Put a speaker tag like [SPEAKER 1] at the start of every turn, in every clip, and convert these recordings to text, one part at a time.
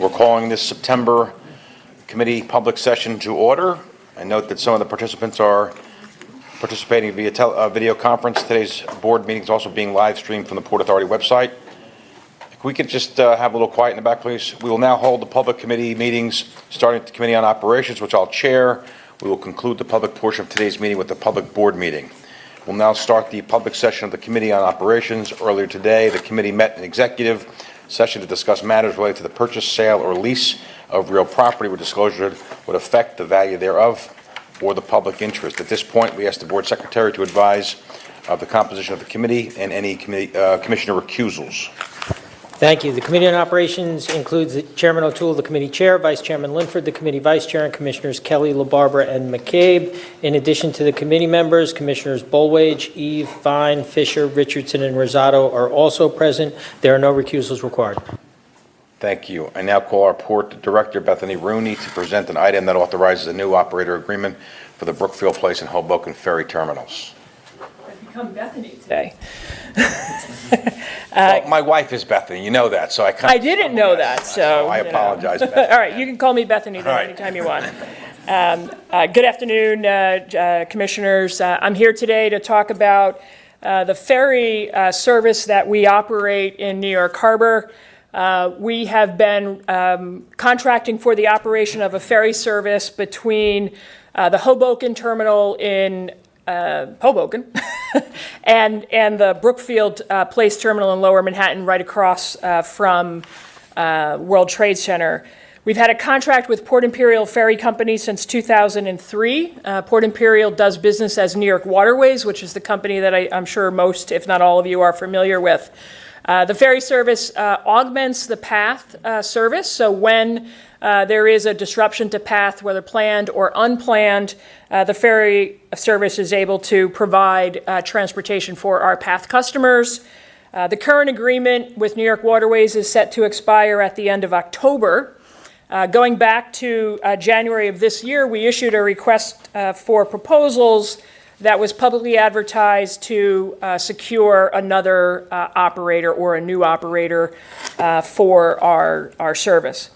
[SPEAKER 1] We're calling this September committee public session to order. I note that some of the participants are participating via video conference. Today's board meeting is also being live streamed from the Port Authority website. If we could just have a little quiet in the back, please. We will now hold the public committee meetings, starting with the Committee on Operations, which I'll chair. We will conclude the public portion of today's meeting with the public board meeting. We'll now start the public session of the Committee on Operations. Earlier today, the committee met in executive session to discuss matters related to the purchase, sale, or lease of real property where disclosure would affect the value thereof or the public interest. At this point, we ask the board secretary to advise of the composition of the committee and any commissioner recusals.
[SPEAKER 2] Thank you. The Committee on Operations includes the Chairman O'Toole, the committee chair, Vice Chairman Linford, the committee vice chair, and Commissioners Kelly, LaBarbera, and McCabe. In addition to the committee members, Commissioners Bolwage, Eve, Fine, Fisher, Richardson, and Rosado are also present. There are no recusals required.
[SPEAKER 1] Thank you. I now call our Port Director, Bethany Rooney, to present an item that authorizes a new operator agreement for the Brookfield Place and Hoboken Ferry terminals.
[SPEAKER 3] I've become Bethany today.
[SPEAKER 1] Well, my wife is Bethany, you know that, so
[SPEAKER 3] I didn't know that, so.
[SPEAKER 1] I apologize, Bethany.
[SPEAKER 3] All right, you can call me Bethany then anytime you want. Good afternoon, Commissioners. I'm here today to talk about the ferry service that we operate in New York Harbor. We have been contracting for the operation of a ferry service between the Hoboken terminal in Hoboken and the Brookfield Place terminal in Lower Manhattan, right across from World Trade Center. We've had a contract with Port Imperial Ferry Company since 2003. Port Imperial does business as New York Waterways, which is the company that I'm sure most, if not all of you, are familiar with. The ferry service augments the path service, so when there is a disruption to path, whether planned or unplanned, the ferry service is able to provide transportation for our path customers. The current agreement with New York Waterways is set to expire at the end of October. Going back to January of this year, we issued a request for proposals that was publicly advertised to secure another operator or a new operator for our service.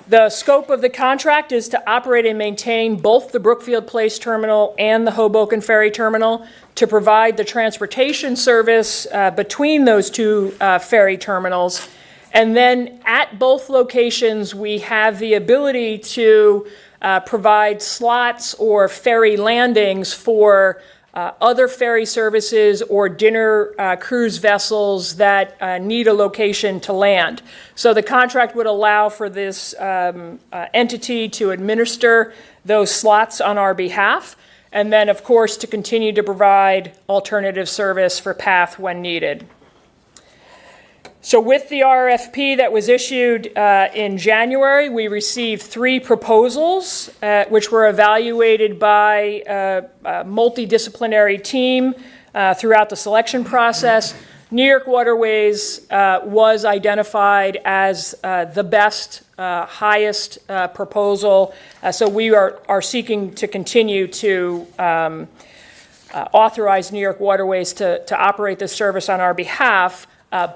[SPEAKER 3] The scope of the contract is to operate and maintain both the Brookfield Place terminal and the Hoboken Ferry terminal, to provide the transportation service between those two ferry terminals. And then at both locations, we have the ability to provide slots or ferry landings for other ferry services or dinner cruise vessels that need a location to land. So the contract would allow for this entity to administer those slots on our behalf, and then, of course, to continue to provide alternative service for PATH when needed. So with the RFP that was issued in January, we received 3 proposals, which were evaluated by a multidisciplinary team throughout the selection process. New York Waterways was identified as the best, highest proposal. So we are seeking to continue to authorize New York Waterways to operate this service on our behalf,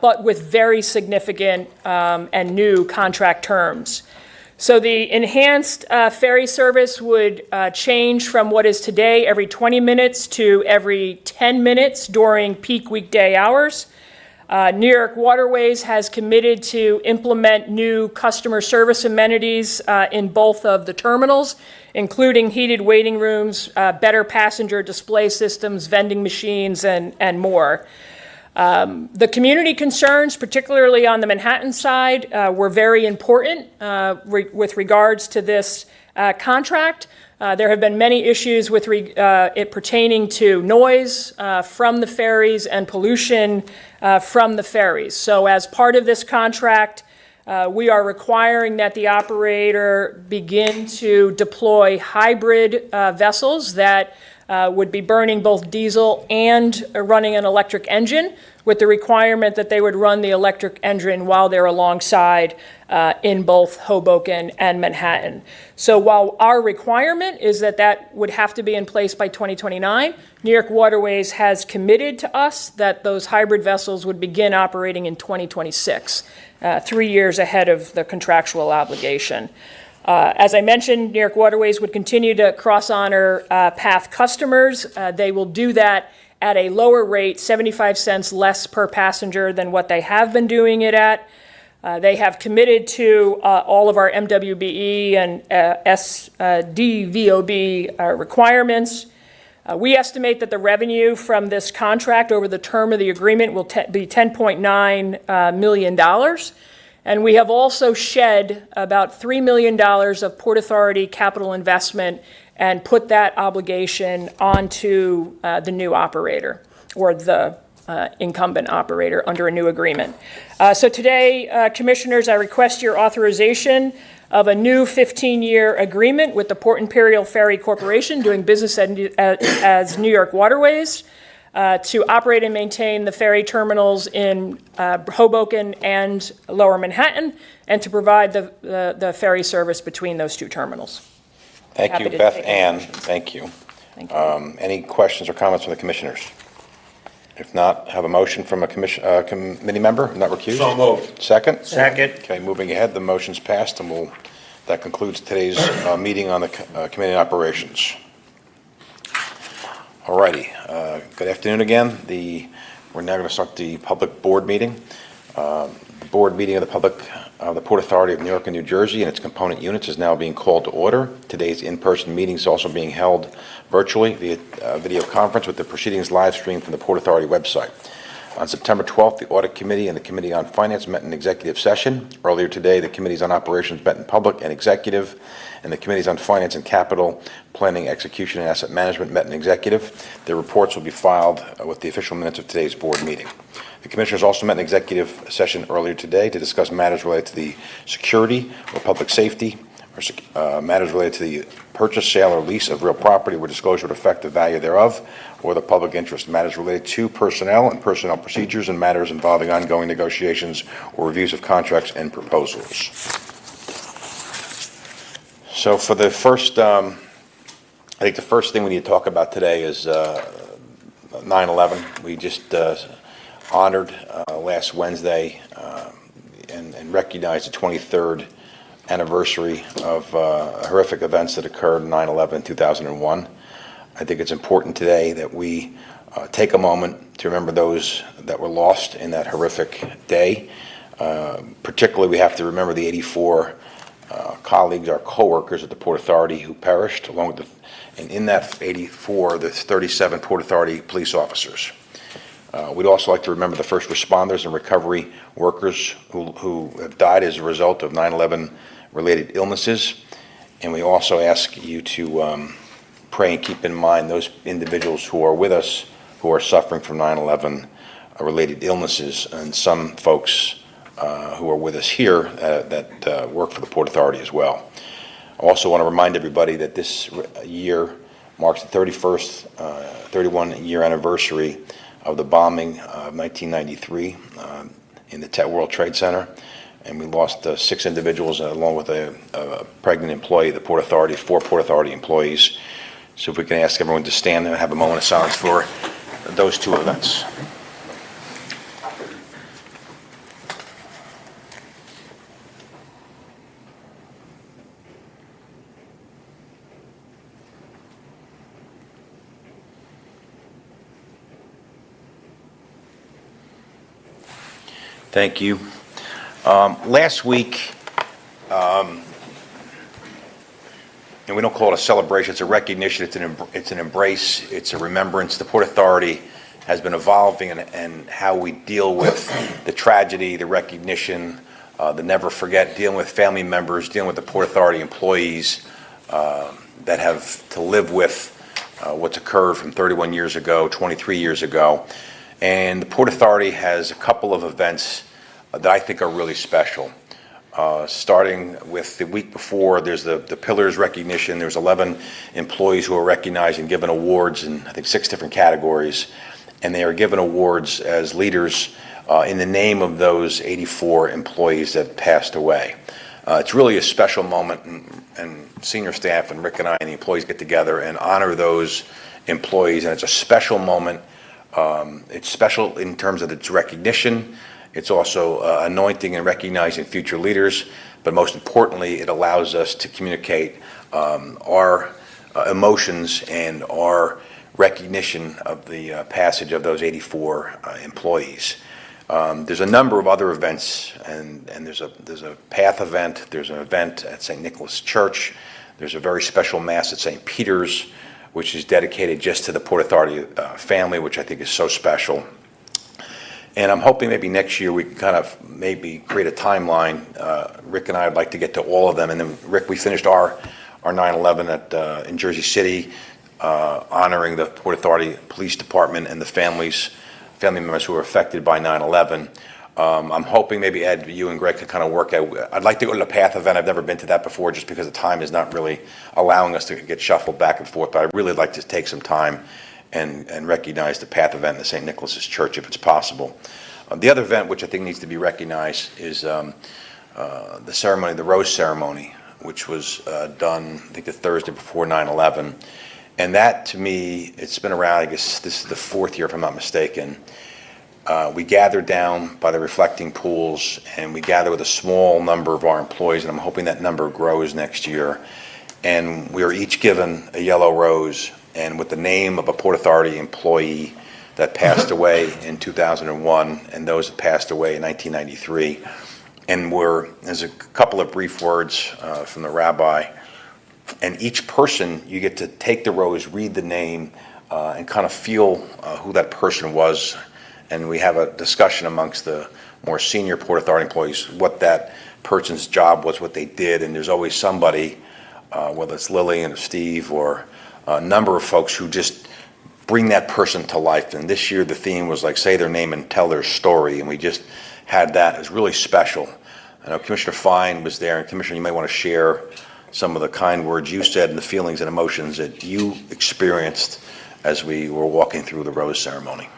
[SPEAKER 3] but with very significant and new contract terms. So the enhanced ferry service would change from what is today every 20 minutes to every 10 minutes during peak weekday hours. New York Waterways has committed to implement new customer service amenities in both of the terminals, including heated waiting rooms, better passenger display systems, vending machines, and more. The community concerns, particularly on the Manhattan side, were very important with regards to this contract. There have been many issues with it pertaining to noise from the ferries and pollution from the ferries. So as part of this contract, we are requiring that the operator begin to deploy hybrid vessels that would be burning both diesel and running an electric engine, with the requirement that they would run the electric engine while they're alongside in both Hoboken and Manhattan. So while our requirement is that that would have to be in place by 2029, New York Waterways has committed to us that those hybrid vessels would begin operating in 2026, 3 years ahead of the contractual obligation. As I mentioned, New York Waterways would continue to cross-honor path customers. They will do that at a lower rate, 75 cents less per passenger than what they have been doing it at. They have committed to all of our MWBE and SDVOB requirements. We estimate that the revenue from this contract over the term of the agreement will be $10.9 million. And we have also shed about $3 million of Port Authority capital investment and put that obligation onto the new operator, or the incumbent operator under a new agreement. So today, Commissioners, I request your authorization of a new 15-year agreement with the Port Imperial Ferry Corporation doing business as New York Waterways to operate and maintain the ferry terminals in Hoboken and Lower Manhattan, and to provide the ferry service between those two terminals.
[SPEAKER 1] Thank
[SPEAKER 3] Happy
[SPEAKER 1] you,
[SPEAKER 3] to
[SPEAKER 1] Beth
[SPEAKER 3] take
[SPEAKER 1] Ann.
[SPEAKER 3] questions.
[SPEAKER 1] Thank you.
[SPEAKER 3] Thank you.
[SPEAKER 1] Any questions or comments from the commissioners? If not, have a motion from a committee member, not recused?
[SPEAKER 4] So moved.
[SPEAKER 1] Second?
[SPEAKER 4] Second.
[SPEAKER 1] Okay, moving ahead, the motion's passed, and that concludes today's meeting on the Committee on Operations. All righty, good afternoon again. We're now going to start the public board meeting. The board meeting of the Port Authority of New York and New Jersey and its component units is now being called to order. Today's in-person meeting is also being held virtually via video conference, with the proceedings live streamed from the Port Authority website. On September 12th, the Audit Committee and the Committee on Finance met in executive session. Earlier today, the Committees on Operations met in public and executive, and the Committees on Finance and Capital, Planning, Execution, and Asset Management met in executive. Their reports will be filed with the official minutes of today's board meeting. The Commissioners also met in executive session earlier today to discuss matters related to the security or public safety, or matters related to the purchase, sale, or lease of real property where disclosure would affect the value thereof, or the public interest, matters related to personnel and personnel procedures, and matters involving ongoing negotiations or reviews of contracts and proposals. So for the first, I think the first thing we need to talk about today is 9/11. We just honored last Wednesday and recognized the 23rd anniversary of horrific events that occurred on 9/11 2001. I think it's important today that we take a moment to remember those that were lost in that horrific day. Particularly, we have to remember the 84 colleagues, our co-workers at the Port Authority who perished, along with and in that 84, the 37 Port Authority police officers. We'd also like to remember the first responders and recovery workers who have died as a result of 9/11 related illnesses. And we also ask you to pray and keep in mind those individuals who are with us who are suffering from 9/11 related illnesses, and some folks who are with us here that work for the Port Authority as well. I also want to remind everybody that this year marks the 31-year anniversary of the bombing of 1993 in the World Trade Center, and we lost 6 individuals along with a pregnant employee of the Port Authority, 4 Port Authority employees. So if we can ask everyone to stand and have a moment of silence for those 2 events. Thank you. Last week, and we don't call it a celebration, it's a recognition, it's an embrace, it's a remembrance. The Port Authority has been evolving and how we deal with the tragedy, the recognition, the never forget, dealing with family members, dealing with the Port Authority employees that have to live with what's occurred from 31 years ago, 23 years ago. And the Port Authority has a couple of events that I think are really special. Starting with the week before, there's the Pillars recognition. There's 11 employees who are recognized and given awards in, I think, 6 different categories. and they are given awards as leaders in the name of those 84 employees that passed away. It's really a special moment, and senior staff and Rick and I and the employees get together and honor those employees, and it's a special moment. It's special in terms of its recognition. It's also anointing and recognizing future leaders, but most importantly, it allows us to communicate our emotions and our recognition of the passage of those 84 employees. There's a number of other events, and there's a PATH event, there's an event at St. Nicholas Church, there's a very special Mass at St. Peter's, which is dedicated just to the Port Authority family, which I think is so special. And I'm hoping maybe next year we can kind of maybe create a timeline. Rick and I would like to get to all of them. And then, Rick, we finished our 9/11 in Jersey City, honoring the Port Authority Police Department and the family members who were affected by 9/11. I'm hoping maybe, Ed, you and Greg could kind of work out. I'd like to go to the PATH event. I've never been to that before just because the time is not really allowing us to get shuffled back and forth. But I'd really like to take some time and recognize the PATH event at St. Nicholas's Church if it's possible. The other event which I think needs to be recognized is the ceremony, the Rose Ceremony, which was done, I think, the Thursday before 9/11. And that, to me, it's been around, I guess this is the fourth year if I'm not mistaken. We gather down by the reflecting pools, and we gather with a small number of our employees, and I'm hoping that number grows next year. And we are each given a yellow rose, and with the name of a Port Authority employee that passed away in 2001 and those that passed away in 1993. And there's a couple of brief words from the rabbi. And each person, you get to take the rose, read the name, and kind of feel who that person was. And we have a discussion amongst the more senior Port Authority employees, what that person's job was, what they did. And there's always somebody, whether it's Lillian or Steve or a number of folks who just bring that person to life. And this year the theme was like, say their name and tell their story. And we just had that. It was really special. I know Commissioner Fine was there, and Commissioner, you may want to share some of the kind words you said and the feelings and emotions that you experienced as we were walking through the Rose Ceremony.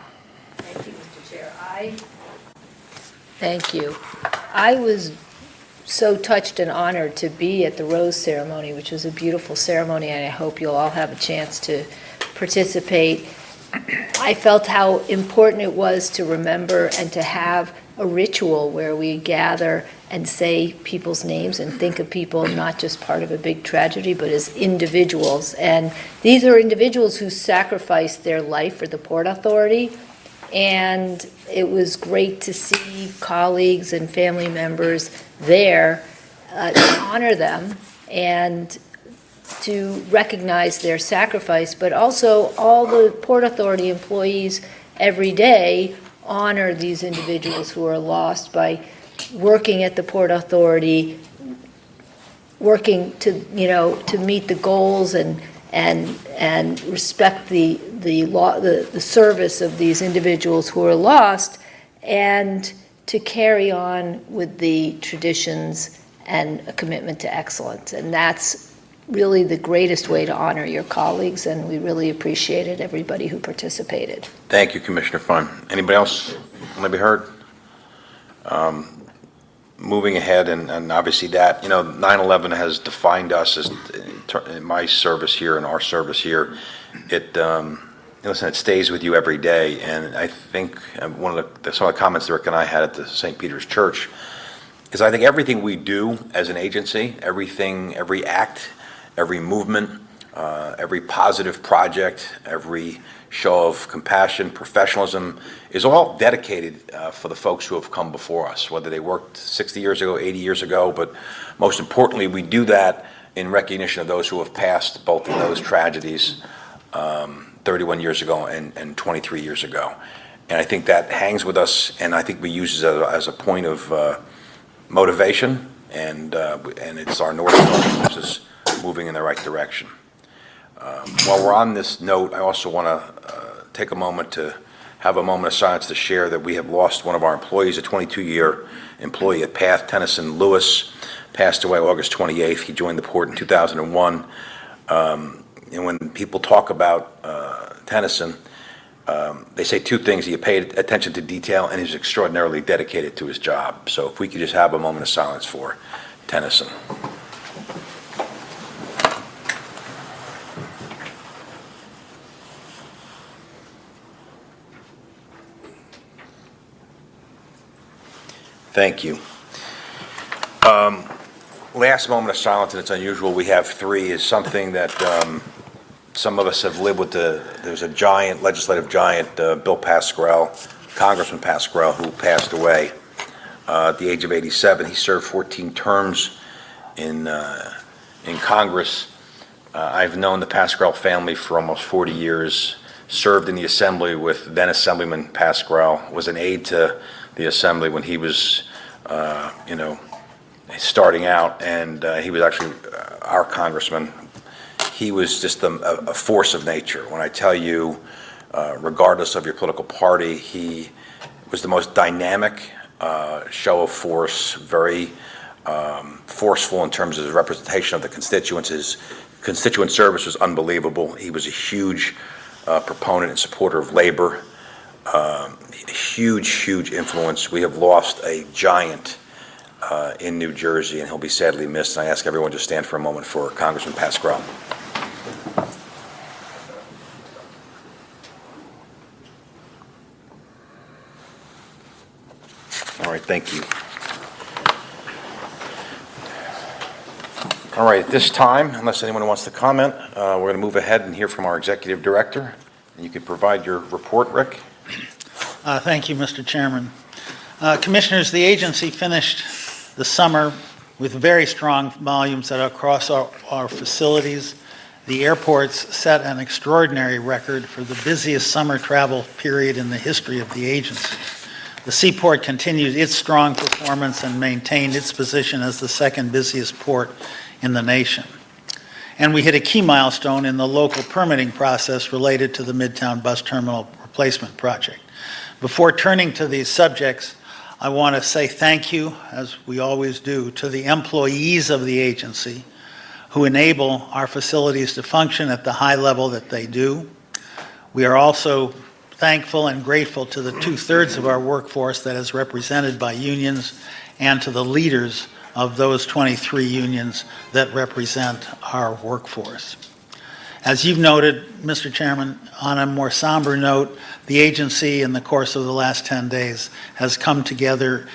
[SPEAKER 4] Thank you, Mr. Chair. Thank you. I was so touched and honored to be at the Rose Ceremony, which was a beautiful ceremony, and I hope you'll all have a chance to participate. I felt how important it was to remember and to have a ritual where we gather and say people's names and think of people not just part of a big tragedy, but as individuals. And these are individuals who sacrificed their life for the Port Authority. And it was great to see colleagues and family members there to honor them and to recognize their sacrifice, but also all the Port Authority employees every day honor these individuals who are lost by working at the Port Authority, working to meet the goals and respect the service of these individuals who are lost, and to carry on with the traditions and a commitment to excellence. And that's really the greatest way to honor your colleagues, and we really appreciated everybody who participated.
[SPEAKER 1] Thank you, Commissioner Fun. Anybody else want to be heard? Moving ahead, and obviously that, 9/11 has defined us as in my service here and our service here. It, listen, it stays with you every day, and I think some of the comments that Rick and I had at the St. Peter's Church is I think everything we do as an agency, every act, every movement, every positive project, every show of compassion, professionalism is all dedicated for the folks who have come before us, whether they worked 60 years ago, 80 years ago, but most importantly, we do that in recognition of those who have passed both of those tragedies 31 years ago and 23 years ago. And I think that hangs with us, and I think we use it as a point of motivation, and it's our North Star that keeps us moving in the right direction. While we're on this note, I also want to take a moment to have a moment of silence to share that we have lost one of our employees, a 22-year employee at PATH, Tennyson Lewis, passed away August 28th. He joined the port in 2001. And when people talk about Tennyson, they say two things: he paid attention to detail and he's extraordinarily dedicated to his job. So if we could just have a moment of silence for Tennyson. Thank you. Last moment of silence, and it's unusual, we have three, is something that some of us have lived with. There's a giant, legislative giant, Bill Pascrell, Congressman Pascrell, who passed away at the age of 87. He served 14 terms in Congress. I've known the Pascrell family for almost 40 years, served in the Assembly with then Assemblyman Pascrell, was an aide to the Assembly when he was, starting out, and he was actually our congressman. He was just a force of nature. When I tell you, regardless of your political party, he was the most dynamic show of force, very forceful in terms of the representation of the constituents. His constituent service was unbelievable. He was a huge proponent and supporter of labor. Huge influence. We have lost a giant in New Jersey, and he'll be sadly missed. And I ask everyone to stand for a moment for Congressman Pascrell. All right, thank you. All right, at this time, unless anyone wants to comment, we're going to move ahead and hear from our executive director. And you can provide your report, Rick.
[SPEAKER 5] Thank you, Mr. Chairman. Commissioners, the agency finished the summer with very strong volumes across our facilities. The airports set an extraordinary record for the busiest summer travel period in the history of the agency. The Seaport continued its strong performance and maintained its position as the second busiest port in the nation. And we hit a key milestone in the local permitting process related to the Midtown Bus Terminal Replacement Project. Before turning to these subjects, I want to say thank you, as we always do, to the employees of the agency who enable our facilities to function at the high level that they do. We are also thankful and grateful to the 2/3 of our workforce that is represented by unions and to the leaders of those 23 unions that represent our workforce. As you've noted, Mr. Chairman, on a more somber note, the agency in the course of the last 10 days has come together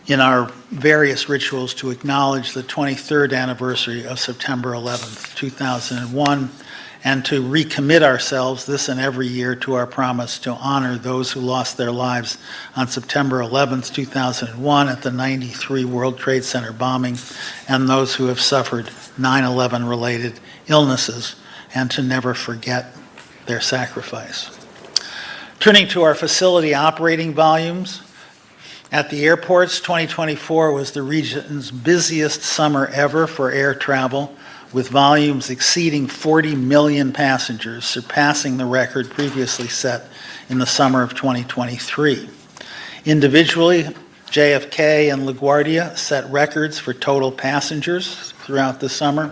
[SPEAKER 5] in our various rituals to acknowledge the 23rd anniversary of September 11th, 2001, and to recommit ourselves this and every year to our promise to honor those who lost their lives on September 11th, 2001 at the 93 World Trade Center bombing, and those who have suffered 9/11 related illnesses, and to never forget their sacrifice. Turning to our facility operating volumes, at the airports, 2024 was the region's busiest summer ever for air travel, with volumes exceeding 40 million passengers, surpassing the record previously set in the summer of 2023. Individually, JFK and LaGuardia set records for total passengers throughout the summer,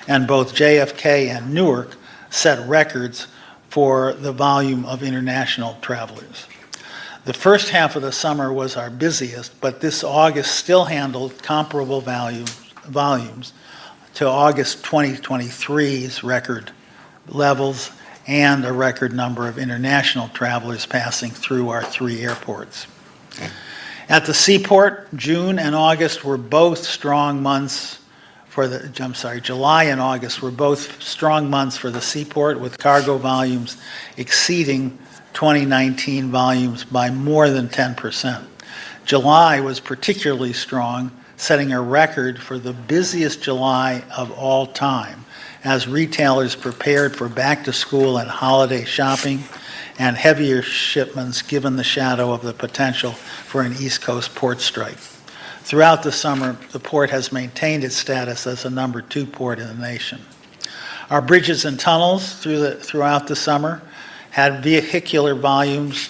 [SPEAKER 5] and both JFK and Newark set records for the volume of international travelers. The first half of the summer was our busiest, but this August still handled comparable volumes to August 2023's record levels and a record number of international travelers passing through our three airports. At the Seaport, June and August were both strong months July and August were both strong months for the Seaport, with cargo volumes exceeding 2019 volumes by more than 10%. July was particularly strong, setting a record for the busiest July of all time, as retailers prepared for back-to-school and holiday shopping and heavier shipments given the shadow of the potential for an East Coast port strike. Throughout the summer, the port has maintained its status as a number 2 port in the nation. Our bridges and tunnels throughout the summer had vehicular volumes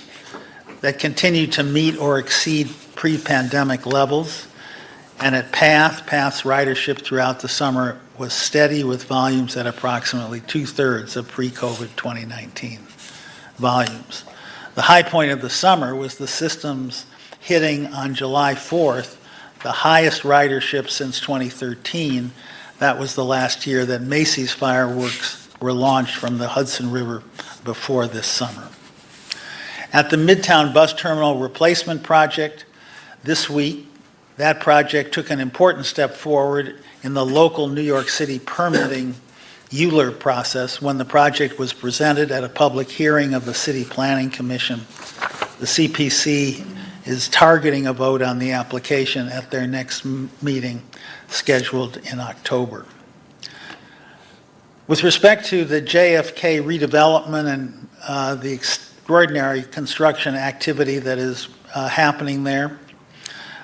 [SPEAKER 5] that continue to meet or exceed pre-pandemic levels. And at Path's ridership throughout the summer was steady, with volumes at approximately 2/3 of pre-COVID 2019 volumes. The high point of the summer was the system's hitting on July 4th, the highest ridership since 2013. That was the last year that Macy's fireworks were launched from the Hudson River before this summer. At the Midtown Bus Terminal Replacement Project, this week, that project took an important step forward in the local New York City permitting ULURP process when the project was presented at a public hearing of the City Planning Commission. The CPC is targeting a vote on the application at their next meeting scheduled in October. With respect to the JFK redevelopment and the extraordinary construction activity that is happening there,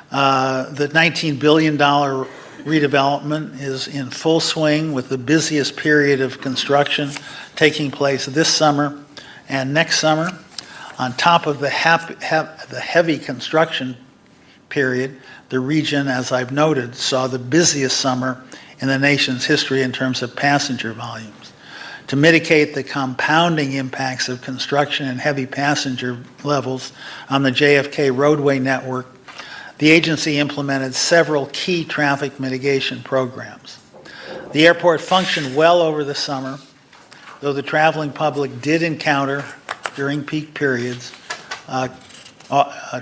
[SPEAKER 5] the $19 billion redevelopment is in full swing with the busiest period of construction taking place this summer and next summer. On top of the heavy construction period, the region, as I've noted, saw the busiest summer in the nation's history in terms of passenger volumes. To mitigate the compounding impacts of construction and heavy passenger levels on the JFK roadway network, the agency implemented several key traffic mitigation programs. The airport functioned well over the summer, though the traveling public did encounter, during peak periods,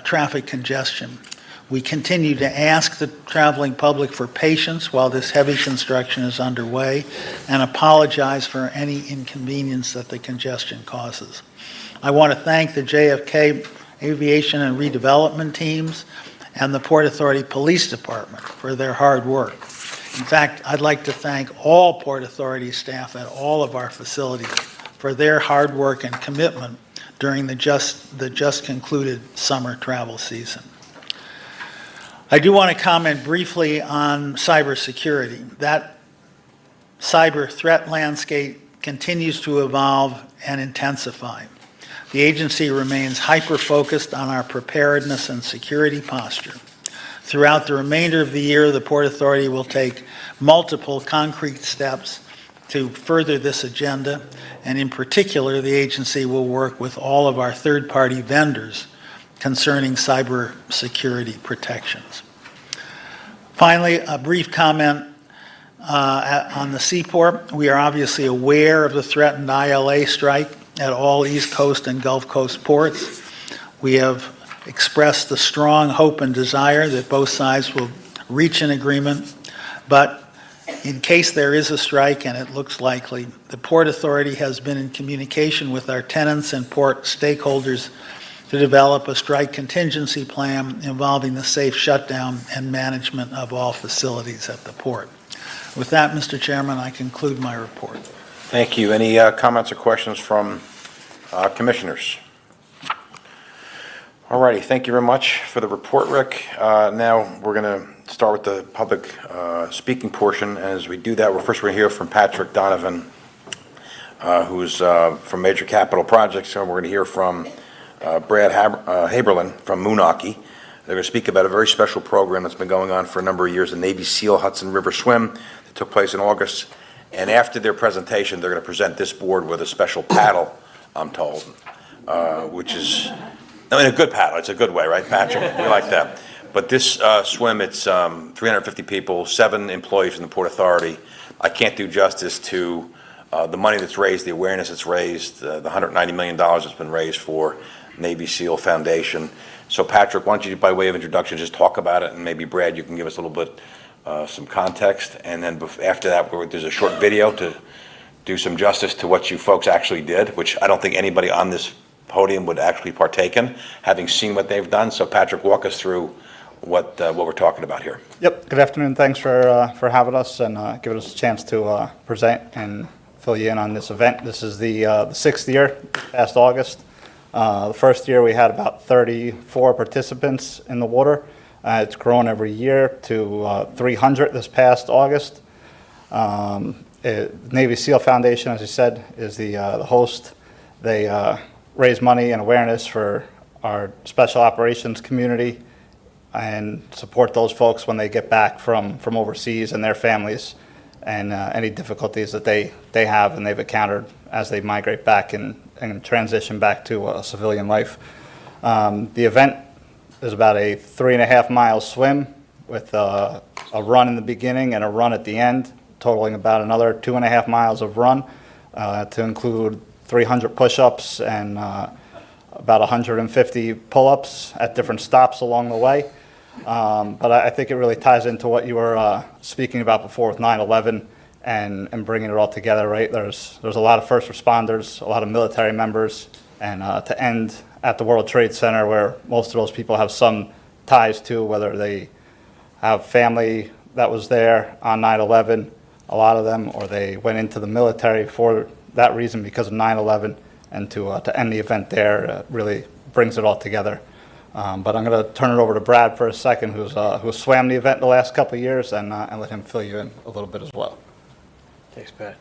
[SPEAKER 5] traffic congestion. We continue to ask the traveling public for patience while this heavy construction is underway and apologize for any inconvenience that the congestion causes. I want to thank the JFK Aviation and Redevelopment teams and the Port Authority Police Department for their hard work. In fact, I'd like to thank all Port Authority staff at all of our facilities for their hard work and commitment during the just concluded summer travel season. I do want to comment briefly on cybersecurity. That cyber threat landscape continues to evolve and intensify. The agency remains hyper-focused on our preparedness and security posture. Throughout the remainder of the year, the Port Authority will take multiple concrete steps to further this agenda, and in particular, the agency will work with all of our third-party vendors concerning cybersecurity protections. Finally, a brief comment on the seaport. We are obviously aware of the threatened ILA strike at all East Coast and Gulf Coast ports. We have expressed the strong hope and desire that both sides will reach an agreement, but in case there is a strike, and it looks likely, the Port Authority has been in communication with our tenants and port stakeholders to develop a strike contingency plan involving the safe shutdown and management of all facilities at the port. With that, Mr. Chairman, I conclude my report.
[SPEAKER 1] Thank you. Any comments or questions from commissioners? All righty, thank you very much for the report, Rick. Now we're going to start with the public speaking portion. As we do that, we're going to hear from Patrick Donovan, who's from Major Capital Projects, and we're going to hear from Brad Haberlin from Moonachie. They're going to speak about a very special program that's been going on for a number of years, the Navy SEAL Hudson River Swim, that took place in August. And after their presentation, they're going to present this board with a special paddle, I'm told, which is, I mean, a good paddle. It's a good way, right, Patrick? We like that. But this swim, it's 350 people, 7 employees from the Port Authority. I can't do justice to the money that's raised, the awareness that's raised, the $190 million that's been raised for Navy SEAL Foundation. So, Patrick, why don't you, by way of introduction, just talk about it, and maybe, Brad, you can give us a little bit some context, and then after that, there's a short video to do some justice to what you folks actually did, which I don't think anybody on this podium would actually partake in, having seen what they've done. So, Patrick, walk us through what we're talking about here.
[SPEAKER 6] Yep. Good afternoon. Thanks for having us and giving us a chance to present and fill you in on this event. This is the 6th year, past August. The first year we had about 34 participants in the water. It's grown every year to 300 this past August. Navy SEAL Foundation, as you said, is the host. They raise money and awareness for our special operations community and support those folks when they get back from overseas and their families. and any difficulties that they have and they've encountered as they migrate back and transition back to civilian life. The event is about a 3.5-mile swim with a run in the beginning and a run at the end, totaling about another 2.5 miles of run, to include 300 push-ups and about 150 pull-ups at different stops along the way. But I think it really ties into what you were speaking about before with 9/11 and bringing it all together, right? There's a lot of first responders, a lot of military members, and to end at the World Trade Center, where most of those people have some ties to, whether they have family that was there on 9/11, a lot of them, or they went into the military for that reason because of 9/11, and to end the event there really brings it all together. But I'm going to turn it over to Brad for a second, who's swam the event the last couple of years, and let him fill you in a little bit as well.
[SPEAKER 7] Thanks, Pat.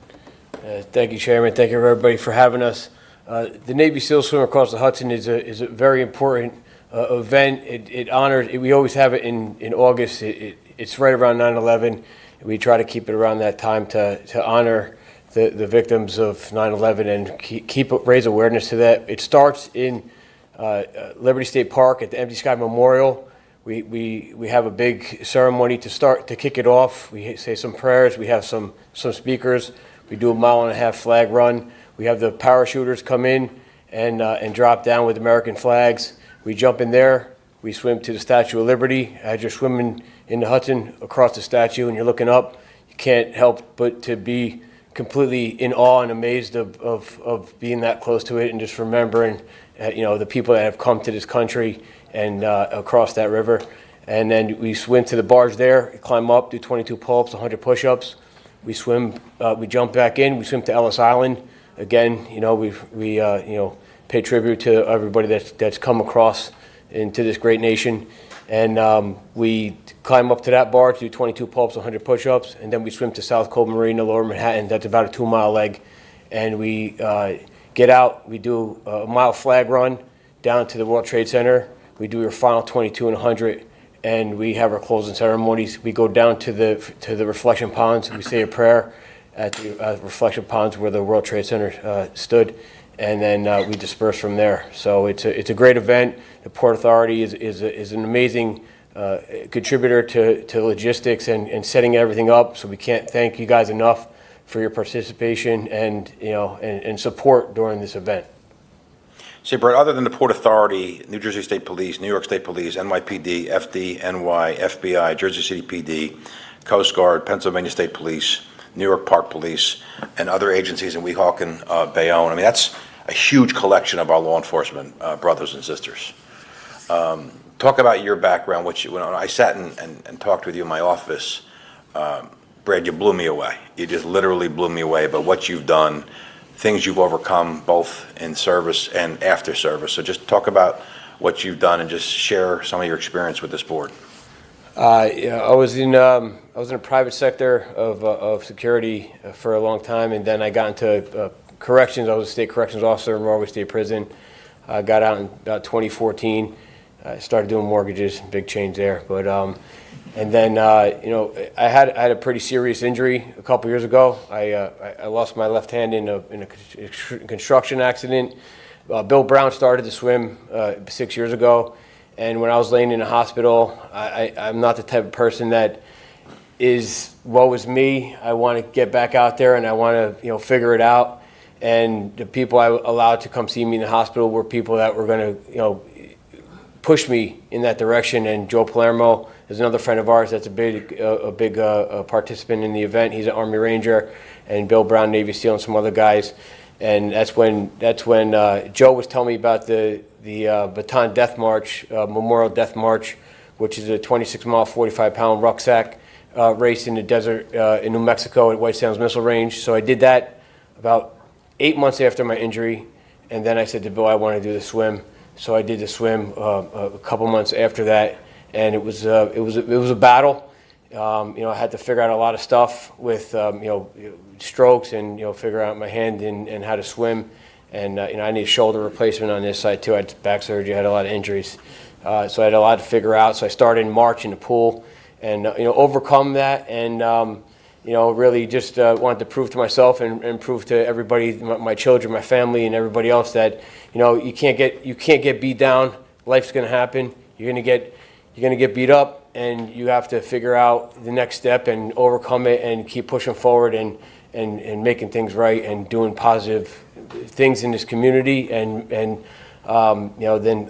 [SPEAKER 7] Thank you, Chairman. Thank you, everybody, for having us. The Navy SEAL Swim Across the Hudson is a very important event. It honors. We always have it in August. It's right around 9/11. We try to keep it around that time to honor the victims of 9/11 and raise awareness to that. It starts in Liberty State Park at the Empty Sky Memorial. We have a big ceremony to kick it off. We say some prayers. We have some speakers. We do a 1.5-mile flag run. We have the parachuters come in and drop down with American flags. We jump in there. We swim to the Statue of Liberty. As you're swimming in the Hudson across the statue and you're looking up, you can't help but to be completely in awe and amazed of being that close to it and just remembering the people that have come to this country and across that river. And then we swim to the barge there, climb up, do 22 pull-ups, 100 push-ups. We swim, we jump back in, we swim to Ellis Island. Again, we pay tribute to everybody that's come across into this great nation. And we climb up to that barge, do 22 pull-ups, 100 push-ups, and then we swim to South Cove Marina, Lower Manhattan. That's about a 2-mile leg. And we get out, we do a 1-mile flag run down to the World Trade Center. We do your final 22 and 100, and we have our closing ceremonies. We go down to the reflection ponds. We say a prayer at the reflection ponds where the World Trade Center stood, and then we disperse from there. So it's a great event. The Port Authority is an amazing contributor to logistics and setting everything up. So we can't thank you guys enough for your participation and support during this event.
[SPEAKER 1] Say, Brett, other than the Port Authority, New Jersey State Police, New York State Police, NYPD, FD, NY, FBI, Jersey City PD, Coast Guard, Pennsylvania State Police, New York Park Police, and other agencies in Weehawken, Bayonne, I mean, that's a huge collection of our law enforcement brothers and sisters. Talk about your background, which when I sat and talked with you in my office, Brad, you blew me away. You just literally blew me away about what you've done, things you've overcome both in service and after service. So just talk about what you've done and just share some of your experience with this board.
[SPEAKER 7] I was in a private sector of security for a long time, and then I got into corrections. I was a state corrections officer in Norway State Prison. I got out in about 2014. I started doing mortgages, big change there. But and then I had a pretty serious injury a couple years ago. I lost my left hand in a construction accident. Bill Brown started to swim 6 years ago, and when I was laying in the hospital, I'm not the type of person that is woe is me. I want to get back out there and I want to figure it out. And the people I allowed to come see me in the hospital were people that were going to push me in that direction. And Joe Palermo is another friend of ours that's a big participant in the event. He's an Army Ranger, and Bill Brown, Navy SEAL, and some other guys. And that's when Joe was telling me about the Bataan Death March, Memorial Death March, which is a 26-mile, 45-pound rucksack race in the desert in New Mexico at White Sands Missile Range. So I did that about 8 months after my injury, and then I said to Bill, I want to do the swim. So I did the swim a couple months after that, and it was a battle. I had to figure out a lot of stuff with strokes and figure out my hand and how to swim, and I need a shoulder replacement on this side too. I had back surgery, I had a lot of injuries, so I had a lot to figure out. So I started in March in the pool, and overcome that, and really just wanted to prove to myself and prove to everybody, my children, my family, and everybody else that, you can't get beat down. Life's going to happen. You're going to get beat up, and you have to figure out the next step and overcome it and keep pushing forward and making things right and doing positive things in this community. And then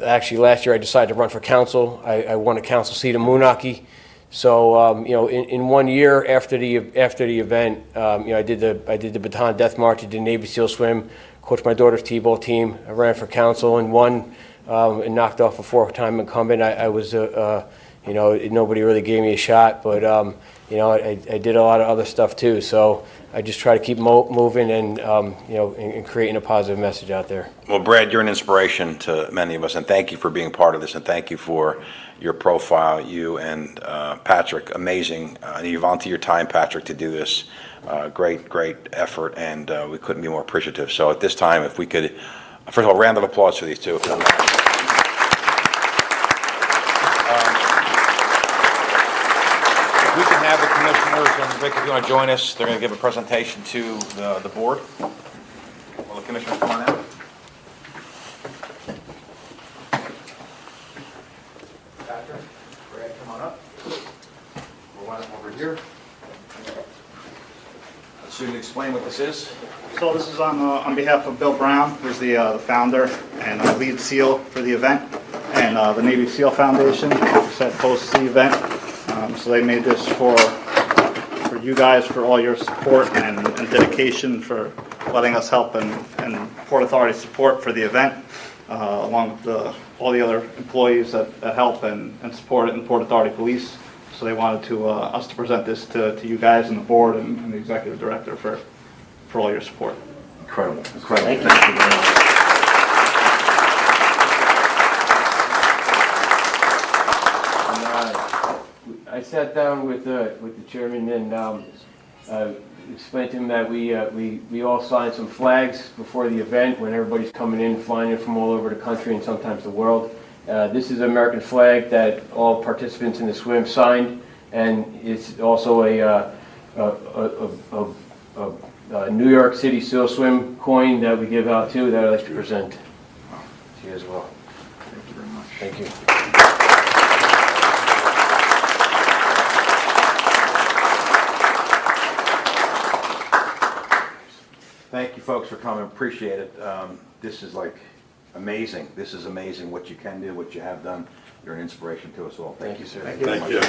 [SPEAKER 7] actually last year I decided to run for council. I won a council seat in Moonachie. So, in 1 year after the event, I did the Bataan Death March, I did Navy SEAL swim, coached my daughter's T-ball team. I ran for council and won, and knocked off a 4-time incumbent. I was, nobody really gave me a shot, but, I did a lot of other stuff too. So I just try to keep moving and, and creating a positive message out there.
[SPEAKER 1] Well, Brad, you're an inspiration to many of us, and thank you for being part of this, and thank you for your profile, you and Patrick, amazing. You volunteer your time, Patrick, to do this. Great effort, and we couldn't be more appreciative. So at this time, if we could, first of all, round of applause for these two. We can have the commissioners, and Rick, if you want to join us, they're going to give a presentation to the board. Will the commissioners come on out? Patrick, Brad, come on up. We'll line up over here. So you can explain what this is?
[SPEAKER 6] So this is on behalf of Bill Brown, who's the founder and lead SEAL for the event, and the Navy SEAL Foundation, who said hosts the event. So they made this for you guys, for all your support and dedication, for letting us help and Port Authority support for the event, along with all the other employees that help and support it, and Port Authority Police. So they wanted us to present this to you guys and the board and the executive director for all your support.
[SPEAKER 1] Incredible. Thank you very much.
[SPEAKER 7] I sat down with the chairman and explained to him that we all signed some flags before the event when everybody's coming in, flying in from all over the country and sometimes the world. This is an American flag that all participants in the swim signed, and it's also a New York City SEAL Swim coin that we give out too, that I'd like to present to you as well.
[SPEAKER 1] Thank you very much.
[SPEAKER 7] Thank you.
[SPEAKER 1] Thank you, folks, for coming. Appreciate it. This is like amazing. This is amazing what you can do, what you have done. You're an inspiration to us all. Thank you, sir.
[SPEAKER 8] Thank you.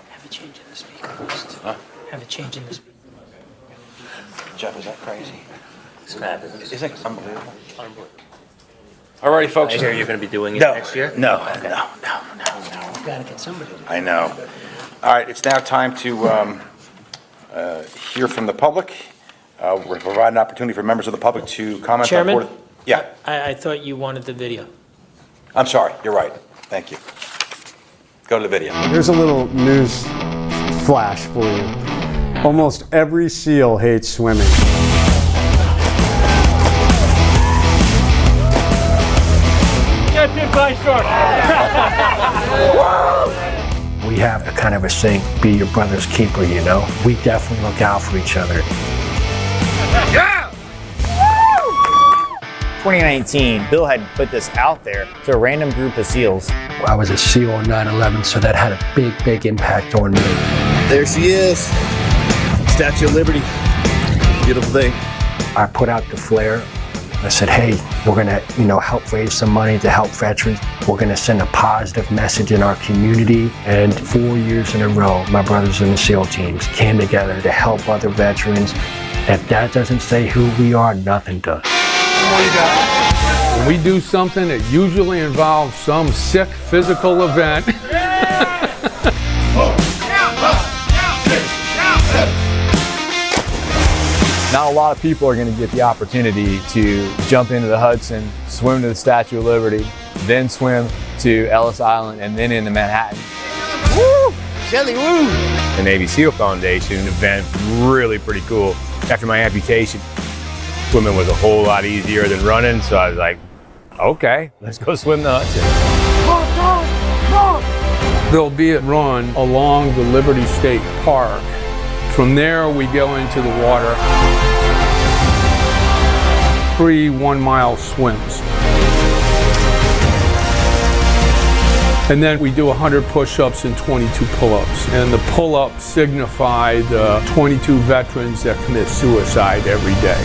[SPEAKER 2] Have a change in the speaker list.
[SPEAKER 1] Huh?
[SPEAKER 2] Have a change in the speaker.
[SPEAKER 1] Jeff, is that crazy?
[SPEAKER 9] It's fabulous.
[SPEAKER 1] Isn't it unbelievable? All righty, folks.
[SPEAKER 9] I hear you're going to be doing it next year?
[SPEAKER 1] No.
[SPEAKER 2] Gotta get somebody.
[SPEAKER 1] I know. All right, it's now time to hear from the public. We're going to provide an opportunity for members of the public to comment.
[SPEAKER 2] Chairman?
[SPEAKER 1] On yeah,
[SPEAKER 2] I thought you wanted the video.
[SPEAKER 1] I'm sorry. You're right. Thank you. Go to the video.
[SPEAKER 10] Here's a little news flash for you. Almost every SEAL hates swimming.
[SPEAKER 11] We have a kind of a saying, be your brother's keeper, you know? We definitely look out for each other.
[SPEAKER 12] 2019, Bill had put this out there to a random group of SEALs.
[SPEAKER 11] I was a SEAL on 9/11, so that had a big impact on me.
[SPEAKER 8] There she is. Statue of Liberty. Beautiful thing.
[SPEAKER 11] I put out the flare. I said, hey, we're gonna, help raise some money to help veterans. We're gonna send a positive message in our community. And 4 years in a row, my brothers in the SEAL teams came together to help other veterans. If that doesn't say who we are, nothing does.
[SPEAKER 13] When we do something that usually involves some sick physical event,
[SPEAKER 12] Not a lot of people are going to get the opportunity to jump into the Hudson, swim to the Statue of Liberty, then swim to Ellis Island, and then into Manhattan. Woo!
[SPEAKER 8] Jelly, woo!
[SPEAKER 12] The Navy SEAL Foundation event, really pretty cool. After my amputation, swimming was a whole lot easier than running, so I was like, okay, let's go swim the Hudson.
[SPEAKER 13] There'll be a run along the Liberty State Park. From there, we go into the water. 3 1-mile swims. And then we do 100 push-ups and 22 pull-ups. And the pull-ups signify the 22 veterans that commit suicide every day.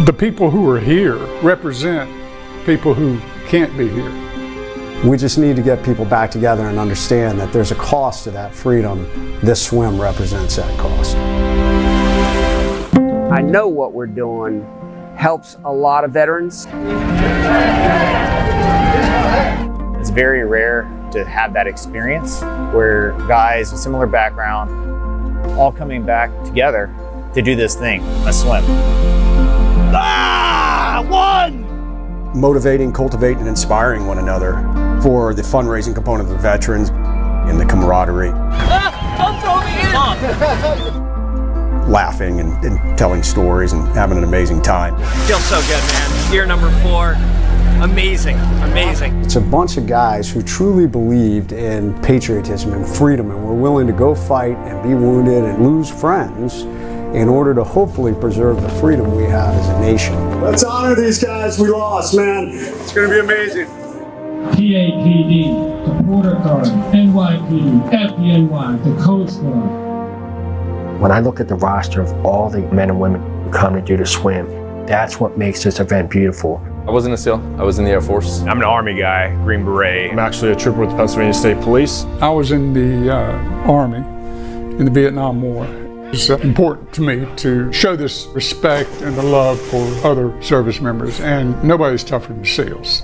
[SPEAKER 14] The people who are here represent people who can't be here.
[SPEAKER 10] We just need to get people back together and understand that there's a cost to that freedom. This swim represents that cost.
[SPEAKER 15] I know what we're doing helps a lot of veterans.
[SPEAKER 16] It's very rare to have that experience where guys with similar background all coming back together to do this thing, a swim.
[SPEAKER 8] Ah, won!
[SPEAKER 17] Motivating, cultivating, and inspiring one another for the fundraising component of the veterans and the camaraderie.
[SPEAKER 8] Don't throw me in!
[SPEAKER 17] Laughing and telling stories and having an amazing time.
[SPEAKER 18] Feels so good, man. Year number 4. Amazing, amazing.
[SPEAKER 10] It's a bunch of guys who truly believed in patriotism and freedom and were willing to go fight and be wounded and lose friends in order to hopefully preserve the freedom we have as a nation.
[SPEAKER 19] Let's honor these guys we lost, man. It's going to be amazing.
[SPEAKER 20] PAPD, the Border Guard, NYPD, FDNY, the Coast Guard.
[SPEAKER 11] When I look at the roster of all the men and women who come to do the swim, that's what makes this event beautiful.
[SPEAKER 12] I wasn't a SEAL, I was in the Air Force. I'm an Army guy, Green Beret.
[SPEAKER 19] I'm actually a trooper with the Pennsylvania State Police.
[SPEAKER 14] I was in the Army in the Vietnam War. It's important to me to show this respect and the love for other service members, and nobody's tougher than SEALs.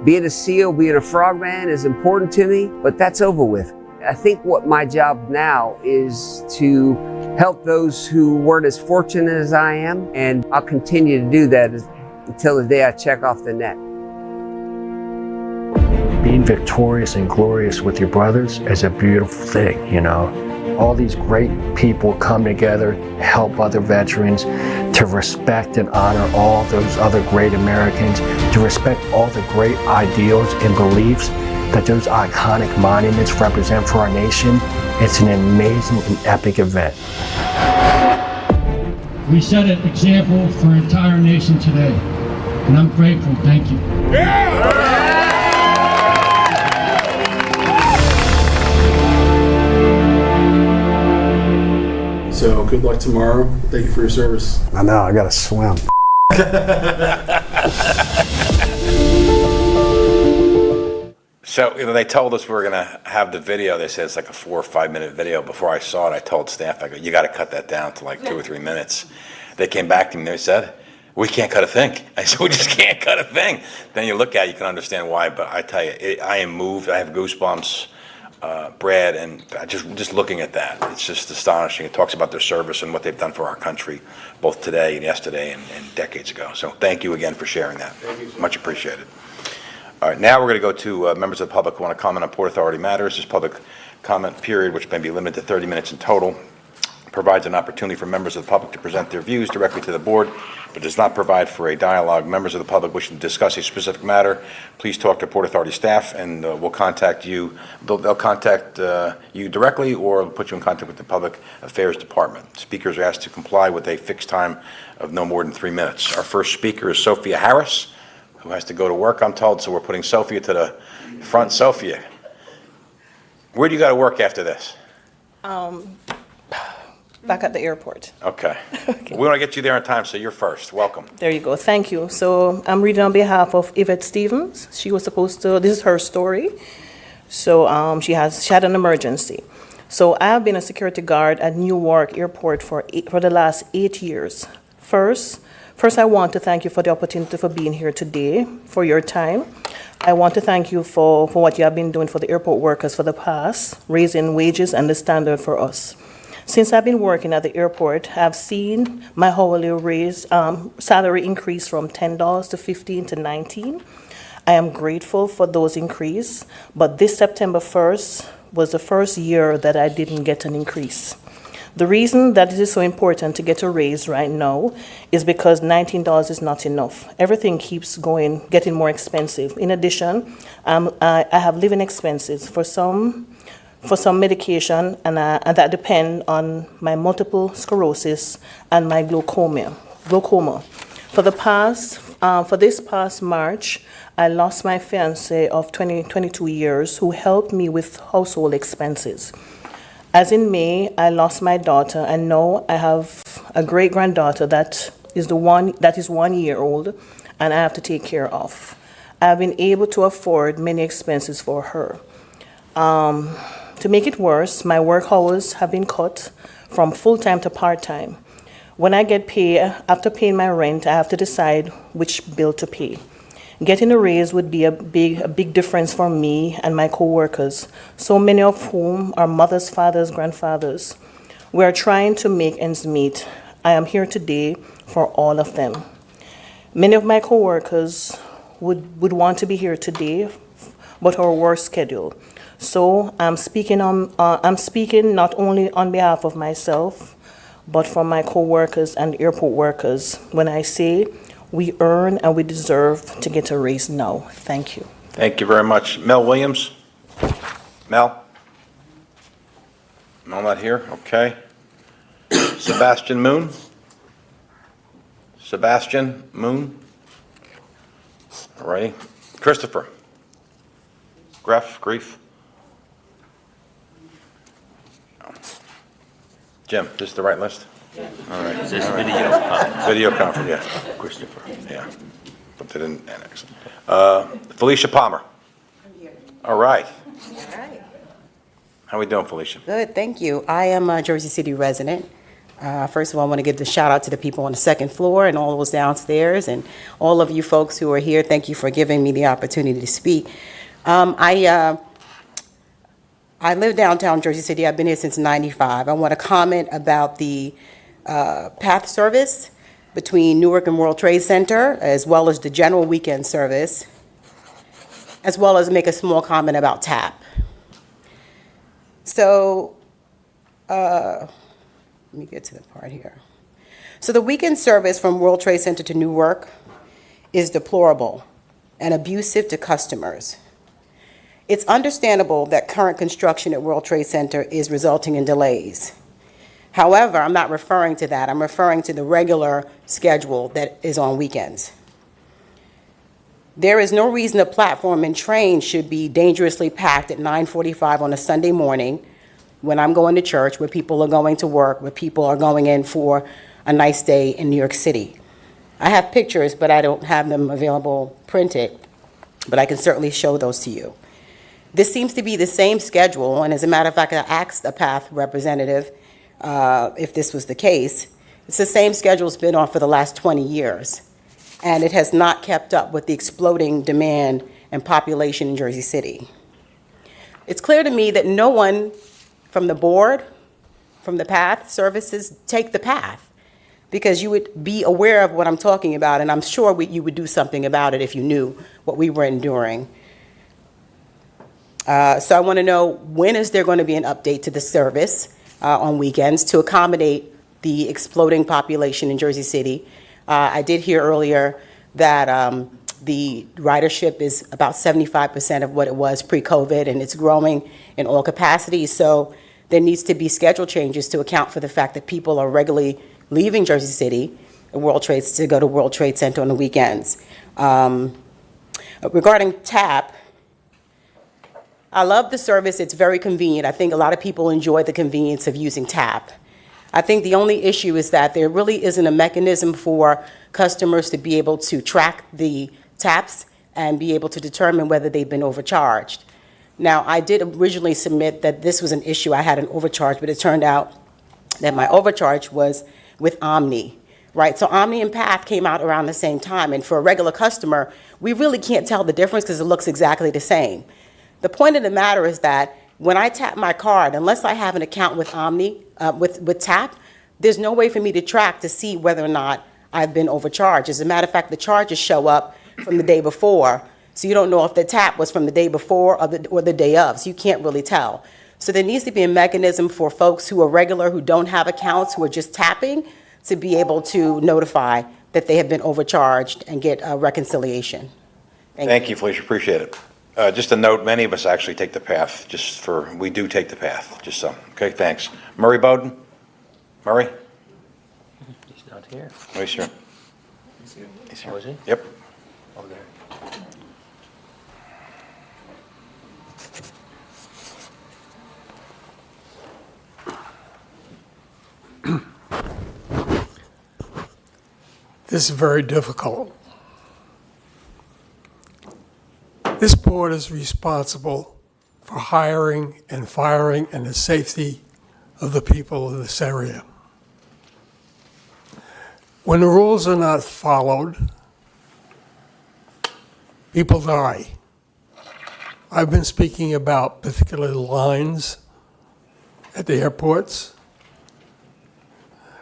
[SPEAKER 15] Being a SEAL, being a frogman is important to me, but that's over with. I think what my job now is to help those who weren't as fortunate as I am, and I'll continue to do that until the day I check off the net.
[SPEAKER 11] Being victorious and glorious with your brothers is a beautiful thing, you know. All these great people come together to help other veterans, to respect and honor all those other great Americans, to respect all the great ideals and beliefs that those iconic monuments represent for our nation. It's an amazing and epic event.
[SPEAKER 20] We set an example for our entire nation today, and I'm grateful. Thank you.
[SPEAKER 19] So good luck tomorrow. Thank you for your service.
[SPEAKER 10] I know, I gotta swim.
[SPEAKER 1] So, they told us we were going to have the video. They said it's like a 4 or 5 minute video. Before I saw it, I told staff, I go, you got to cut that down to like 2 or 3 minutes. They came back to me and they said, we can't cut a thing. I said, we just can't cut a thing. Then you look at it, you can understand why. But I tell you, I am moved. I have goosebumps, Brad, and just looking at that, it's just astonishing. It talks about their service and what they've done for our country, both today and yesterday and decades ago. So thank you again for sharing that. Much appreciated. All right, now we're going to go to members of the public who want to comment on Port Authority matters. This public comment period, which may be limited to 30 minutes in total, provides an opportunity for members of the public to present their views directly to the board, but does not provide for a dialogue. Members of the public wishing to discuss a specific matter, please talk to Port Authority staff, and we'll contact you. They'll contact you directly or put you in contact with the Public Affairs Department. Speakers are asked to comply with a fixed time of no more than 3 minutes. Our first speaker is Sophia Harris, who has to go to work, I'm told, so we're putting Sophia to the front. Sophia, where do you got to work after this?
[SPEAKER 21] Back at the airport.
[SPEAKER 1] Okay. We want to get you there in time, so you're first. Welcome.
[SPEAKER 21] There you go. Thank you. So I'm reading on behalf of Yvette Stevens. She was supposed to, this is her story. So she had an emergency. So I have been a security guard at Newark Airport for the last 8 years. First, I want to thank you for the opportunity for being here today, for your time. I want to thank you for what you have been doing for the airport workers for the past, raising wages and the standard for us. Since I've been working at the airport, I've seen my hourly salary increase from $10 to $15 to $19. I am grateful for those increase, but this September 1st was the first year that I didn't get an increase. The reason that it is so important to get a raise right now is because $19 is not enough. Everything keeps getting more expensive. In addition, I have living expenses for some medication, and that depend on my multiple sclerosis and my glaucoma. For this past March, I lost my fiance of 22 years who helped me with household expenses. As in May, I lost my daughter, and now I have a great-granddaughter that is 1 year old, and I have to take care of. I've been able to afford many expenses for her. To make it worse, my work hours have been cut from full-time to part-time. When I get paid, after paying my rent, I have to decide which bill to pay. Getting a raise would be a big difference for me and my coworkers, so many of whom are mothers, fathers, grandfathers. We are trying to make ends meet. I am here today for all of them. Many of my coworkers would want to be here today, but our work schedule. So I'm speaking not only on behalf of myself, but for my coworkers and airport workers when I say we earn and we deserve to get a raise now. Thank you.
[SPEAKER 1] Thank you very much. Mel Williams? Mel? Mel not here? Okay. Sebastian Moon? Sebastian Moon? All right. Christopher? Grief? Jim, this is the right list? All right.
[SPEAKER 9] Is this
[SPEAKER 1] All right.
[SPEAKER 9] video conference?
[SPEAKER 1] Video conference, yeah. Christopher, yeah. But they didn't annex. Felicia Palmer?
[SPEAKER 3] I'm here.
[SPEAKER 1] All right.
[SPEAKER 3] All right.
[SPEAKER 1] How we doing, Felicia?
[SPEAKER 3] Good, thank you. I am a Jersey City resident. First of all, I want to give the shout out to the people on the second floor and all those downstairs, and all of you folks who are here. Thank you for giving me the opportunity to speak. I live downtown Jersey City. I've been here since '95. I want to comment about the PATH service between Newark and World Trade Center, as well as the general weekend service, as well as make a small comment about TAP. So, let me get to the part here. So the weekend service from World Trade Center to Newark is deplorable and abusive to customers. It's understandable that current construction at World Trade Center is resulting in delays. However, I'm not referring to that. I'm referring to the regular schedule that is on weekends. There is no reason a platform and train should be dangerously packed at 9:45 on a Sunday morning when I'm going to church, where people are going to work, where people are going in for a nice day in New York City. I have pictures, but I don't have them available printed, but I can certainly show those to you. This seems to be the same schedule, and as a matter of fact, I asked a PATH representative if this was the case. It's the same schedule it's been on for the last 20 years, and it has not kept up with the exploding demand and population in Jersey City. It's clear to me that no one from the board, from the PATH services, take the PATH, because you would be aware of what I'm talking about, and I'm sure you would do something about it if you knew what we were enduring. So I want to know, when is there going to be an update to the service on weekends to accommodate the exploding population in Jersey City? I did hear earlier that the ridership is about 75% of what it was pre-COVID, and it's growing in all capacities. So there needs to be schedule changes to account for the fact that people are regularly leaving Jersey City to go to World Trade Center on the weekends. Regarding TAP, I love the service. It's very convenient. I think a lot of people enjoy the convenience of using TAP. I think the only issue is that there really isn't a mechanism for customers to be able to track the TAPs and be able to determine whether they've been overcharged. Now, I did originally submit that this was an issue. I had an overcharge, but it turned out that my overcharge was with Omni, right? So Omni and PATH came out around the same time, and for a regular customer, we really can't tell the difference because it looks exactly the same. The point of the matter is that when I tap my card, unless I have an account with Omni, with TAP, there's no way for me to track to see whether or not I've been overcharged. As a matter of fact, the charges show up from the day before. So you don't know if the tap was from the day before or the day of, so you can't really tell. So there needs to be a mechanism for folks who are regular, who don't have accounts, who are just tapping, to be able to notify that they have been overcharged and get a reconciliation.
[SPEAKER 1] Thank you, Felicia, appreciate it. Just a note, many of us actually take the path, we do take the path, just so. Okay, thanks. Murray Bowden? Murray?
[SPEAKER 9] He's not here.
[SPEAKER 1] Where's here?
[SPEAKER 9] He's here. Oh, is he?
[SPEAKER 1] Yep.
[SPEAKER 9] Over there.
[SPEAKER 4] This is very difficult. This board is responsible for hiring and firing and the safety of the people of this area. When the rules are not followed, people die. I've been speaking about particular lines at the airports.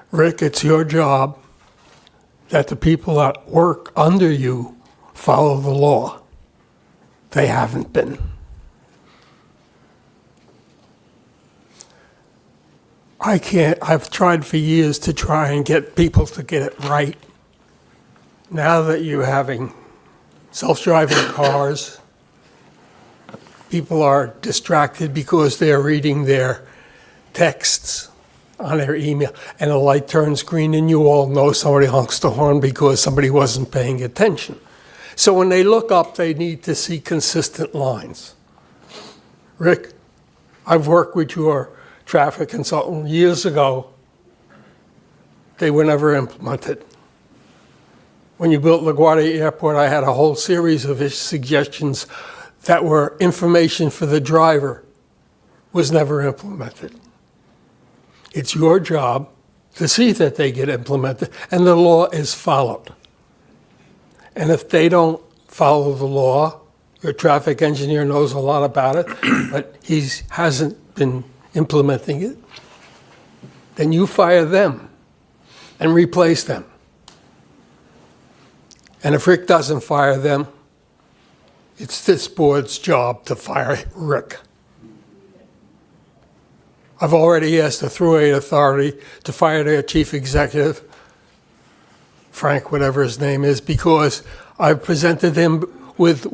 [SPEAKER 4] Rick, it's your job that the people that work under you follow the law. They haven't been. I've tried for years to try and get people to get it right. Now that you're having self-driving cars, people are distracted because they're reading their texts on their email, and the light turns green, and you all know somebody honks the horn because somebody wasn't paying attention. So when they look up, they need to see consistent lines. Rick, I've worked with your traffic consultant years ago. They were never implemented. When you built LaGuardia Airport, I had a whole series of suggestions that were information for the driver, was never implemented. It's your job to see that they get implemented and the law is followed. And if they don't follow the law, your traffic engineer knows a lot about it, but he hasn't been implementing it, then you fire them and replace them. And if Rick doesn't fire them, it's this board's job to fire Rick. I've already asked the Thruway Authority to fire their chief executive, Frank, whatever his name is, because I've presented him with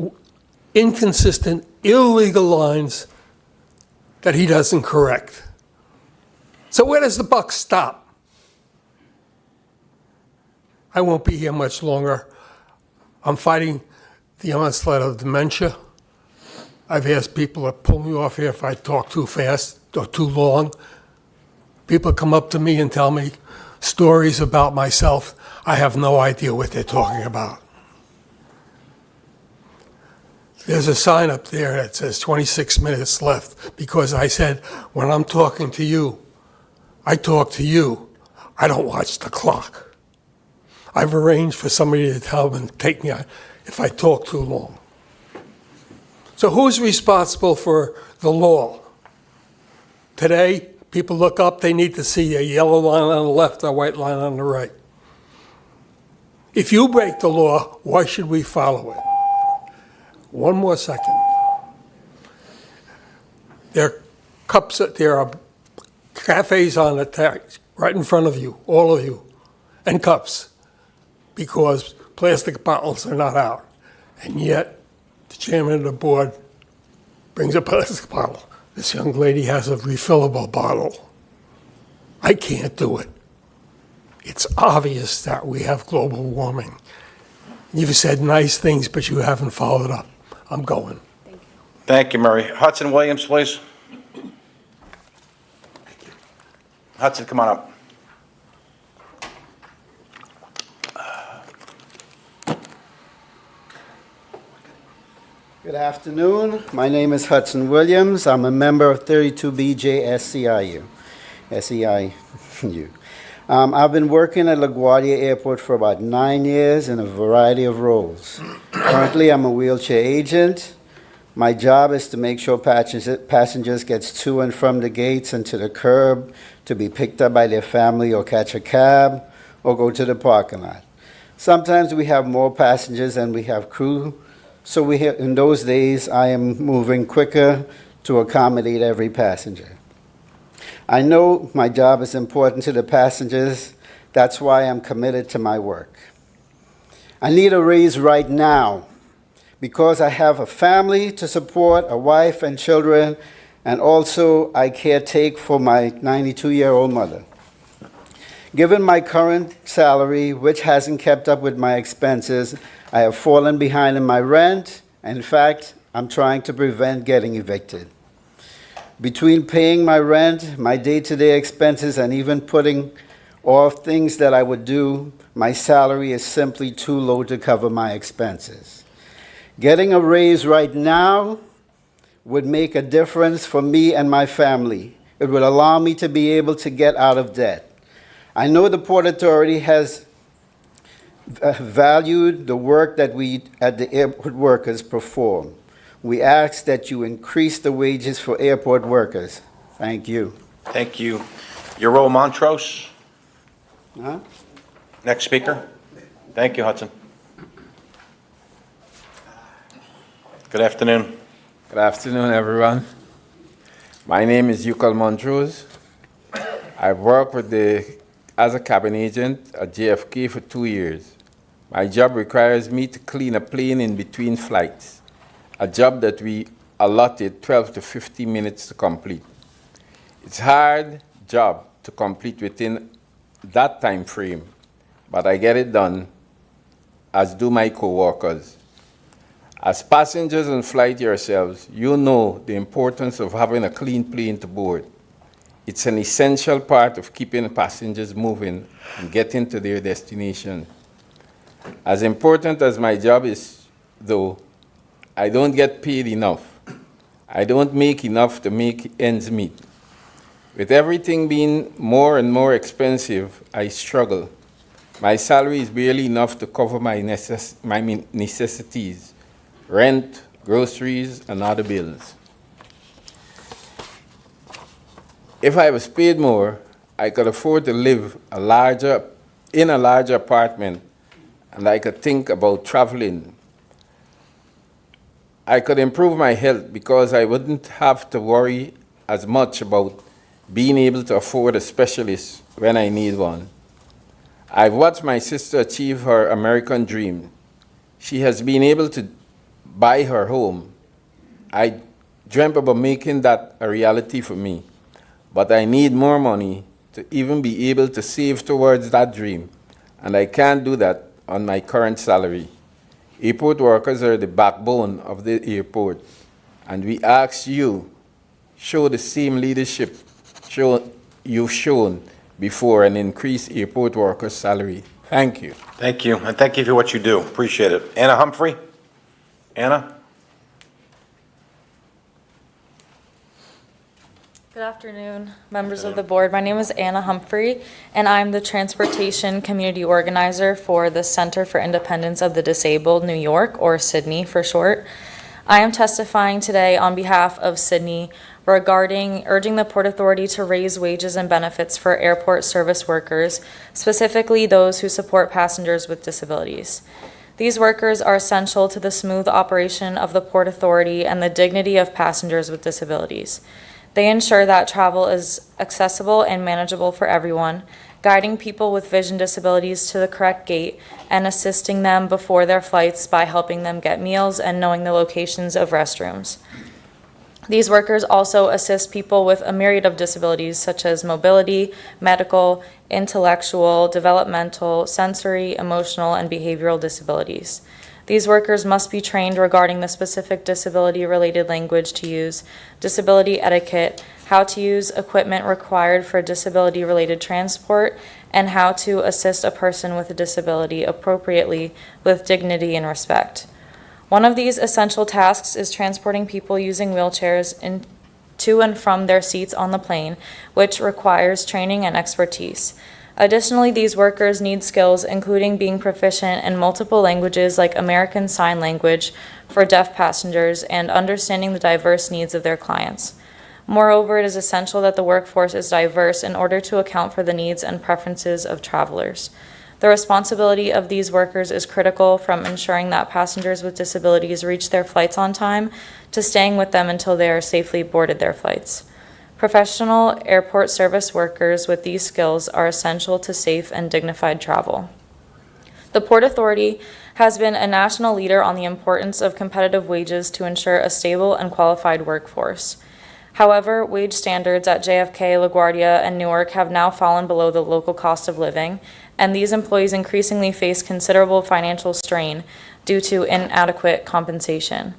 [SPEAKER 4] inconsistent, illegal lines that he doesn't correct. So where does the buck stop? I won't be here much longer. I'm fighting the onslaught of dementia. I've asked people to pull me off here if I talk too fast or too long. People come up to me and tell me stories about myself. I have no idea what they're talking about. There's a sign up there that says 26 minutes left because I said, when I'm talking to you, I talk to you. I don't watch the clock. I've arranged for somebody to tell them and take me out if I talk too long. So who's responsible for the law? Today, people look up, they need to see a yellow line on the left, a white line on the right. If you break the law, why should we follow it? One more second. There are cafes on the tax right in front of you, all of you, and cups, because plastic bottles are not out. And yet, the chairman of the board brings a plastic bottle. This young lady has a refillable bottle. I can't do it. It's obvious that we have global warming. You've said nice things, but you haven't followed up. I'm going.
[SPEAKER 1] Thank you, Murray. Hudson Williams, please. Hudson, come on up.
[SPEAKER 22] Good afternoon. My name is Hudson Williams. I'm a member of 32BJ SEIU. I've been working at LaGuardia Airport for about 9 years in a variety of roles. Currently, I'm a wheelchair agent. My job is to make sure passengers get to and from the gates and to the curb to be picked up by their family or catch a cab or go to the parking lot. Sometimes we have more passengers than we have crew, So in those days, I am moving quicker to accommodate every passenger. I know my job is important to the passengers. That's why I'm committed to my work. I need a raise right now because I have a family to support, a wife and children, and also I caretake for my 92-year-old mother. Given my current salary, which hasn't kept up with my expenses, I have fallen behind in my rent. In fact, I'm trying to prevent getting evicted. Between paying my rent, my day-to-day expenses, and even putting off things that I would do, my salary is simply too low to cover my expenses. Getting a raise right now would make a difference for me and my family. It would allow me to be able to get out of debt. I know the Port Authority has valued the work that we at the airport workers perform. We ask that you increase the wages for airport workers. Thank you.
[SPEAKER 1] Thank you. Euro Montrose,
[SPEAKER 22] Huh?
[SPEAKER 1] next speaker. Thank you, Hudson. Good afternoon.
[SPEAKER 5] Good afternoon, everyone. My name is Yukal Montrose. I've worked as a cabin agent at JFK for 2 years. My job requires me to clean a plane in between flights, a job that we allotted 12 to 15 minutes to complete. It's a hard job to complete within that time frame, but I get it done, as do my co-workers. As passengers on flight yourselves, you know the importance of having a clean plane to board. It's an essential part of keeping passengers moving and getting to their destination. As important as my job is, though, I don't get paid enough. I don't make enough to make ends meet. With everything being more and more expensive, I struggle. My salary is barely enough to cover my necessities, rent, groceries, and other bills. If I was paid more, I could afford to live in a larger apartment, and I could think about traveling. I could improve my health because I wouldn't have to worry as much about being able to afford a specialist when I need one. I've watched my sister achieve her American dream. She has been able to buy her home. I dreamt about making that a reality for me, but I need more money to even be able to save towards that dream, and I can't do that on my current salary. Airport workers are the backbone of the airport, and we ask you, show the same leadership you've shown before and increase airport workers' salary. Thank you.
[SPEAKER 1] Thank you, and thank you for what you do. Appreciate it. Anna Humphrey? Anna?
[SPEAKER 6] Good afternoon, members of the board. My name is Anna Humphrey, and I'm the Transportation Community Organizer for the Center for Independence of the Disabled New York, or Sydney for short. I am testifying today on behalf of Sydney regarding urging the Port Authority to raise wages and benefits for airport service workers, specifically those who support passengers with disabilities. These workers are essential to the smooth operation of the Port Authority and the dignity of passengers with disabilities. They ensure that travel is accessible and manageable for everyone, guiding people with vision disabilities to the correct gate and assisting them before their flights by helping them get meals and knowing the locations of restrooms. These workers also assist people with a myriad of disabilities such as mobility, medical, intellectual, developmental, sensory, emotional, and behavioral disabilities. These workers must be trained regarding the specific disability-related language to use, disability etiquette, how to use equipment required for disability-related transport, and how to assist a person with a disability appropriately with dignity and respect. One of these essential tasks is transporting people using wheelchairs to and from their seats on the plane, which requires training and expertise. Additionally, these workers need skills including being proficient in multiple languages like American Sign Language for deaf passengers and understanding the diverse needs of their clients. Moreover, it is essential that the workforce is diverse in order to account for the needs and preferences of travelers. The responsibility of these workers is critical, from ensuring that passengers with disabilities reach their flights on time to staying with them until they are safely boarded their flights. Professional airport service workers with these skills are essential to safe and dignified travel. The Port Authority has been a national leader on the importance of competitive wages to ensure a stable and qualified workforce. However, wage standards at JFK, LaGuardia, and Newark have now fallen below the local cost of living, and these employees increasingly face considerable financial strain due to inadequate compensation.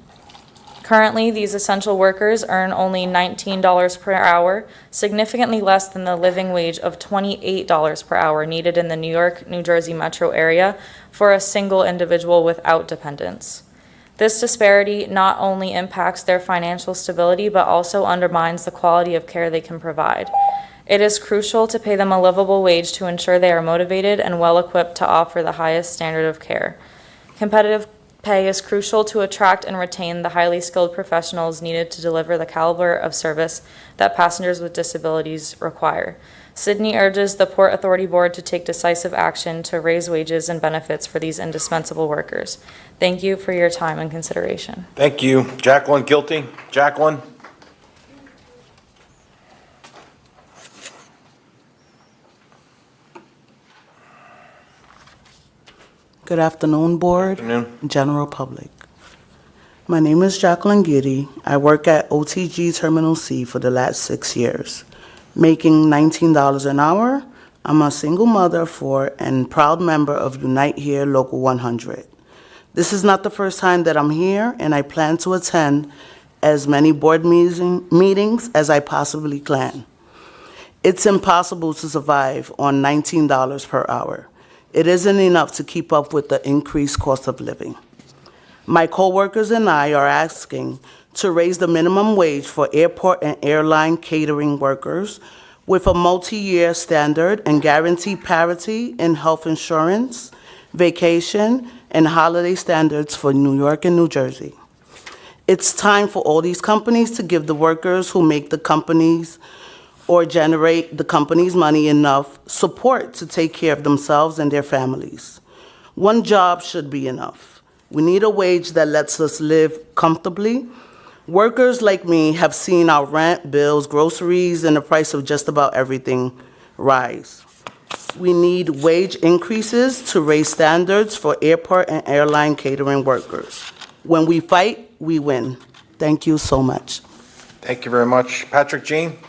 [SPEAKER 6] Currently, these essential workers earn only $19 per hour, significantly less than the living wage of $28 per hour needed in the New York, New Jersey metro area for a single individual without dependents. This disparity not only impacts their financial stability, but also undermines the quality of care they can provide. It is crucial to pay them a livable wage to ensure they are motivated and well-equipped to offer the highest standard of care. Competitive pay is crucial to attract and retain the highly skilled professionals needed to deliver the caliber of service that passengers with disabilities require. Sydney urges the Port Authority Board to take decisive action to raise wages and benefits for these indispensable workers. Thank you for your time and consideration.
[SPEAKER 1] Thank you. Jacqueline Guilty. Jacqueline?
[SPEAKER 2] Good afternoon, Board. General public. My name is Jacqueline Giddy. I work at OTG Terminal C for the last 6 years, making $19 an hour. I'm a single mother of 4 and proud member of Unite Here Local 100. This is not the first time that I'm here, and I plan to attend as many board meetings as I possibly can. It's impossible to survive on $19 per hour. It isn't enough to keep up with the increased cost of living. My coworkers and I are asking to raise the minimum wage for airport and airline catering workers with a multi-year standard and guarantee parity in health insurance, vacation, and holiday standards for New York and New Jersey. It's time for all these companies to give the workers who make the companies or generate the company's money enough support to take care of themselves and their families. One job should be enough. We need a wage that lets us live comfortably. Workers like me have seen our rent, bills, groceries, and the price of just about everything rise. We need wage increases to raise standards for airport and airline catering workers. When we fight, we win. Thank you so much.
[SPEAKER 1] Thank you very much. Patrick Jean?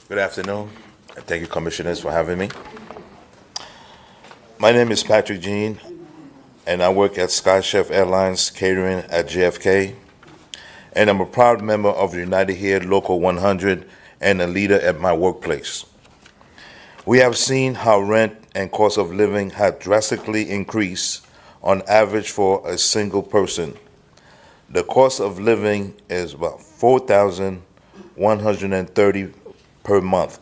[SPEAKER 7] Good afternoon, and thank you, Commissioners, for having me. My name is Patrick Jean, and I work at Sky Chef Airlines Catering at JFK, and I'm a proud member of United Here Local 100 and a leader at my workplace. We have seen how rent and cost of living have drastically increased on average for a single person. The cost of living is about $4,130 per month,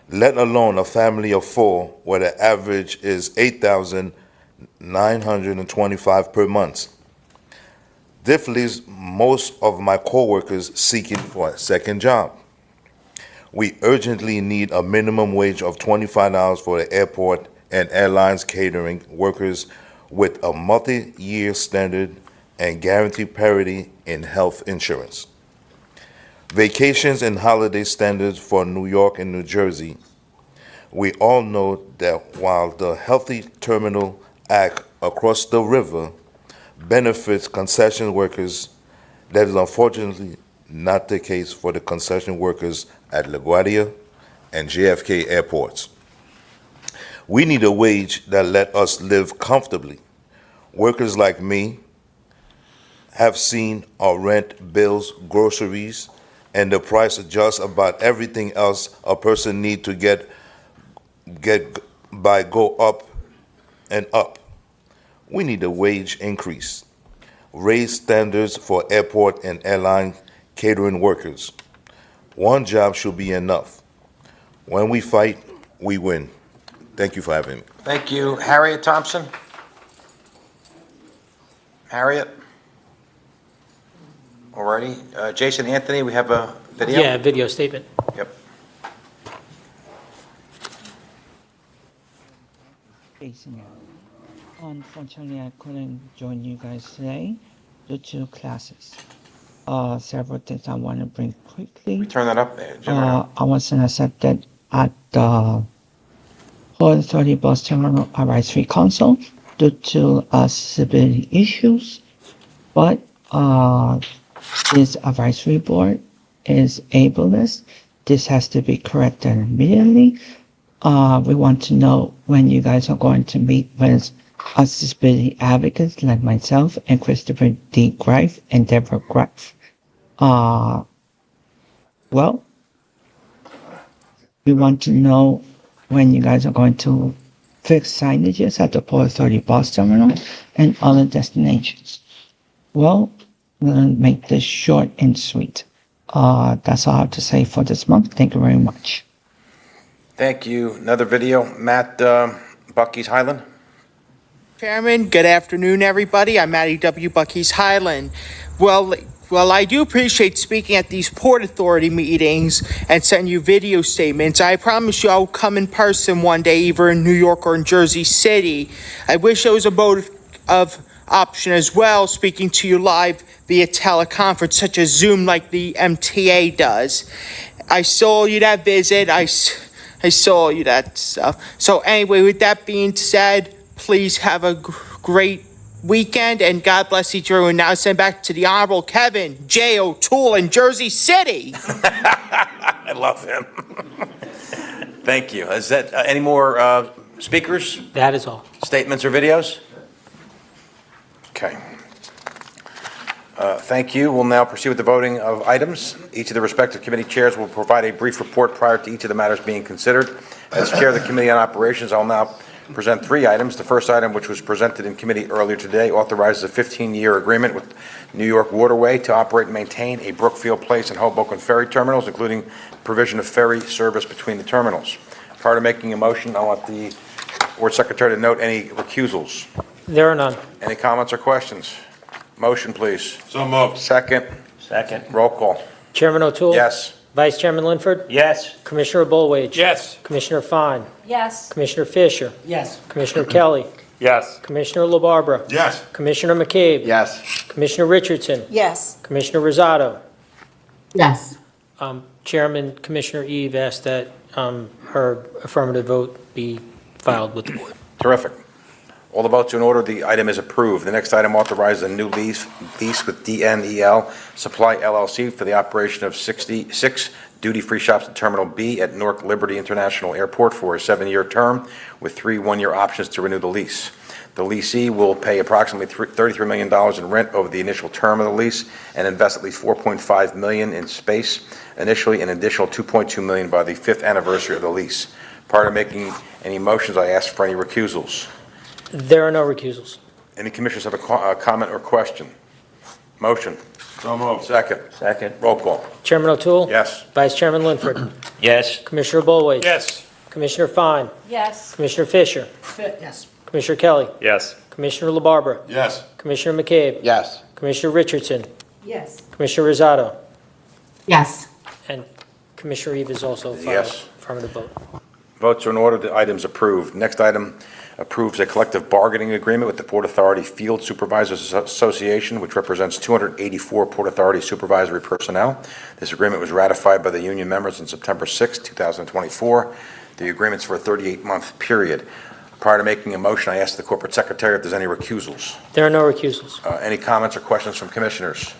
[SPEAKER 7] let alone a family of 4 where the average is $8,925 per month. This leaves most of my coworkers seeking for a second job. We urgently need a minimum wage of $25 for the airport and airlines catering workers with a multi-year standard and guaranteed parity in health insurance. Vacations and holiday standards for New York and New Jersey. We all know that while the Healthy Terminal Act across the river benefits concession workers, that is unfortunately not the case for the concession workers at LaGuardia and JFK airports. We need a wage that let us live comfortably. Workers like me have seen our rent, bills, groceries, and the price of just about everything else a person need to get by go up and up. We need a wage increase. Raise standards for airport and airline catering workers. One job should be enough. When we fight, we win. Thank you for having me.
[SPEAKER 1] Thank you. Harriet Thompson? Harriet? All righty. Jason Anthony, we have a video?
[SPEAKER 9] Yeah, video statement.
[SPEAKER 1] Yep.
[SPEAKER 13] Unfortunately, I couldn't join you guys today due to classes. Several things I want to bring quickly.
[SPEAKER 1] Turn that up there, Jim.
[SPEAKER 13] I wasn't accepted at the Port Authority Bus Terminal Advisory Council due to accessibility issues, but this advisory board is ableist. This has to be corrected immediately. We want to know when you guys are going to meet with accessibility advocates like myself and Christopher D. Greif and Deborah Greif. Well, we want to know when you guys are going to fix signages at the Port Authority bus terminal and other destinations. Well, we're going to make this short and sweet. That's all I have to say for this month. Thank you very much.
[SPEAKER 1] Thank you. Another video. Matt, Bucky's Highland.
[SPEAKER 16] Chairman, good afternoon, everybody. I'm Matty W. Bucky's Highland. Well, I do appreciate speaking at these Port Authority meetings and send you video statements. I promise you I'll come in person one day, either in New York or in Jersey City. I wish there was a mode of option as well, speaking to you live via teleconference, such as Zoom, like the MTA does. I saw you that visit. I saw you that stuff. So anyway, with that being said, please have a great weekend, and God bless each of you. And now send back to the Honorable Kevin J. O'Toole in Jersey City.
[SPEAKER 1] I love him. Thank you. Is that any more speakers?
[SPEAKER 9] That is all.
[SPEAKER 1] Statements or videos? Okay. Thank you. We'll now proceed with the voting of items. Each of the respective committee chairs will provide a brief report prior to each of the matters being considered. As chair of the Committee on Operations, I'll now present three items. The first item, which was presented in committee earlier today, authorizes a 15-year agreement with New York Waterway to operate and maintain a Brookfield Place and Hoboken ferry terminals, including provision of ferry service between the terminals. Prior to making a motion, I want the board secretary to note any recusals.
[SPEAKER 9] There are none.
[SPEAKER 1] Any comments or questions? Motion, please.
[SPEAKER 9] So moved.
[SPEAKER 1] Second.
[SPEAKER 9] Second.
[SPEAKER 1] Roll call.
[SPEAKER 9] Chairman O'Toole?
[SPEAKER 1] Yes.
[SPEAKER 9] Vice Chairman Linford?
[SPEAKER 18] Yes.
[SPEAKER 9] Commissioner Bullwage?
[SPEAKER 18] Yes.
[SPEAKER 9] Commissioner Fine?
[SPEAKER 6] Yes.
[SPEAKER 9] Commissioner Fisher?
[SPEAKER 18] Yes.
[SPEAKER 9] Commissioner Kelly?
[SPEAKER 18] Yes.
[SPEAKER 9] Commissioner LaBarbera?
[SPEAKER 18] Yes.
[SPEAKER 9] Commissioner McCabe?
[SPEAKER 18] Yes.
[SPEAKER 9] Commissioner Richardson?
[SPEAKER 3] Yes.
[SPEAKER 9] Commissioner Rosado?
[SPEAKER 3] Yes.
[SPEAKER 9] Chairman, Commissioner Eve asked that her affirmative vote be filed with the board.
[SPEAKER 1] Terrific. All the votes are in order. The item is approved. The next item authorizes a new lease with DNEL Supply LLC for the operation of 66 duty-free shops at Terminal B at Newark Liberty International Airport for a 7-year term with 3 one-year options to renew the lease. The leasee will pay approximately $33 million in rent over the initial term of the lease and invest at least $4.5 million in space, initially an additional $2.2 million by the 5th anniversary of the lease. Prior to making any motions, I ask for any recusals.
[SPEAKER 9] There are no recusals.
[SPEAKER 1] Any commissioners have a comment or question? Motion. So moved. Second.
[SPEAKER 18] Second.
[SPEAKER 1] Roll call.
[SPEAKER 9] Chairman O'Toole?
[SPEAKER 1] Yes.
[SPEAKER 9] Vice Chairman Linford?
[SPEAKER 18] Yes.
[SPEAKER 9] Commissioner Bullwage?
[SPEAKER 18] Yes.
[SPEAKER 9] Commissioner Fine?
[SPEAKER 6] Yes.
[SPEAKER 9] Commissioner Fisher?
[SPEAKER 3] Yes.
[SPEAKER 9] Commissioner Kelly?
[SPEAKER 18] Yes.
[SPEAKER 9] Commissioner LaBarbera?
[SPEAKER 18] Yes.
[SPEAKER 9] Commissioner McCabe?
[SPEAKER 18] Yes.
[SPEAKER 9] Commissioner Richardson?
[SPEAKER 3] Yes.
[SPEAKER 9] Commissioner Rosado?
[SPEAKER 3] Yes.
[SPEAKER 9] And Commissioner Eve is also filed
[SPEAKER 1] Yes.
[SPEAKER 9] affirmative vote.
[SPEAKER 1] Votes are in order. The item's approved. Next item approves a collective bargaining agreement with the Port Authority Field Supervisors Association, which represents 284 Port Authority supervisory personnel. This agreement was ratified by the union members on September 6, 2024. The agreement's for a 38-month period. Prior to making a motion, I ask the corporate secretary if there's any recusals.
[SPEAKER 9] There are no recusals.
[SPEAKER 1] Any comments or questions from commissioners?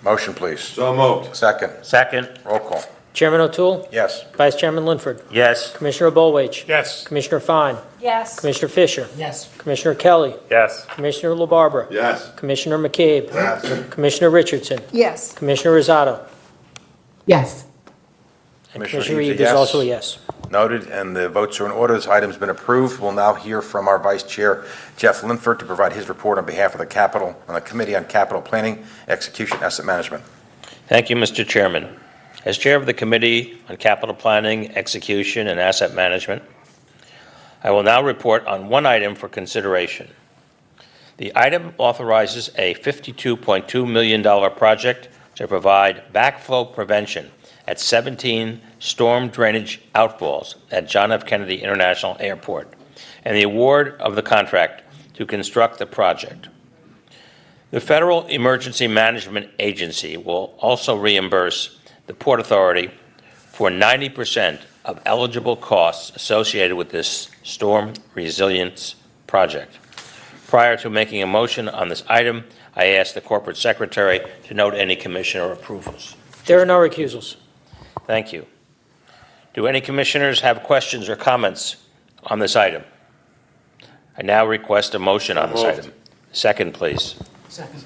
[SPEAKER 1] Motion, please.
[SPEAKER 18] So moved.
[SPEAKER 1] Second.
[SPEAKER 18] Second.
[SPEAKER 1] Roll call.
[SPEAKER 9] Chairman O'Toole?
[SPEAKER 1] Yes.
[SPEAKER 9] Vice Chairman Linford?
[SPEAKER 18] Yes.
[SPEAKER 9] Commissioner Bullwage?
[SPEAKER 18] Yes.
[SPEAKER 9] Commissioner Fine?
[SPEAKER 6] Yes.
[SPEAKER 9] Commissioner Fisher?
[SPEAKER 3] Yes.
[SPEAKER 9] Commissioner Kelly?
[SPEAKER 18] Yes.
[SPEAKER 9] Commissioner LaBarbera?
[SPEAKER 18] Yes.
[SPEAKER 9] Commissioner McCabe?
[SPEAKER 18] Yes.
[SPEAKER 9] Commissioner Richardson?
[SPEAKER 3] Yes.
[SPEAKER 9] Commissioner Rosado?
[SPEAKER 3] Yes.
[SPEAKER 1] Commissioner
[SPEAKER 9] And Commissioner
[SPEAKER 1] Eves, a
[SPEAKER 9] Eve is
[SPEAKER 1] yes.
[SPEAKER 9] also a yes.
[SPEAKER 1] Noted, and the votes are in order. This item's been approved. We'll now hear from our Vice Chair, Jeff Linford, to provide his report on behalf of the Committee on Capital Planning, Execution, Asset Management.
[SPEAKER 23] Thank you, Mr. Chairman. As Chair of the Committee on Capital Planning, Execution, and Asset Management, I will now report on one item for consideration. The item authorizes a $52.2 million project to provide backflow prevention at 17 storm drainage outfalls at John F. Kennedy International Airport, and the award of the contract to construct the project. The Federal Emergency Management Agency will also reimburse the Port Authority for 90% of eligible costs associated with this storm resilience project. Prior to making a motion on this item, I ask the Corporate Secretary to note any commissioner approvals.
[SPEAKER 9] There are no recusals.
[SPEAKER 23] Thank you. Do any commissioners have questions or comments on this item? I now request a motion on this item. Second, please.
[SPEAKER 9] Second.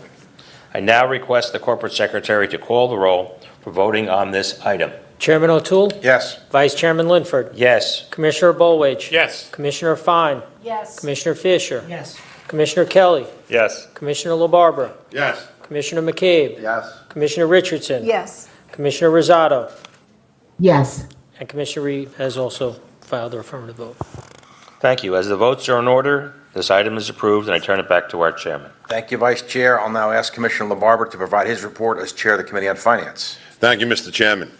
[SPEAKER 23] I now request the Corporate Secretary to call the roll for voting on this item.
[SPEAKER 9] Chairman O'Toole?
[SPEAKER 1] Yes.
[SPEAKER 9] Vice Chairman Linford?
[SPEAKER 23] Yes.
[SPEAKER 9] Commissioner Bolwage?
[SPEAKER 18] Yes.
[SPEAKER 9] Commissioner Fine?
[SPEAKER 3] Yes.
[SPEAKER 9] Commissioner Fisher?
[SPEAKER 21] Yes.
[SPEAKER 9] Commissioner Kelly?
[SPEAKER 18] Yes.
[SPEAKER 9] Commissioner LaBarbera?
[SPEAKER 18] Yes.
[SPEAKER 9] Commissioner McCabe?
[SPEAKER 18] Yes.
[SPEAKER 9] Commissioner Richardson?
[SPEAKER 3] Yes.
[SPEAKER 9] Commissioner Rosado?
[SPEAKER 13] Yes.
[SPEAKER 9] And Commissioner Reeve has also filed her affirmative vote.
[SPEAKER 23] Thank you. As the votes are in order, this item is approved, and I turn it back to our chairman.
[SPEAKER 1] Thank you, Vice Chair. I'll now ask Commissioner LaBarbera to provide his report as Chair of the Committee on Finance.
[SPEAKER 8] Thank you, Mr. Chairman.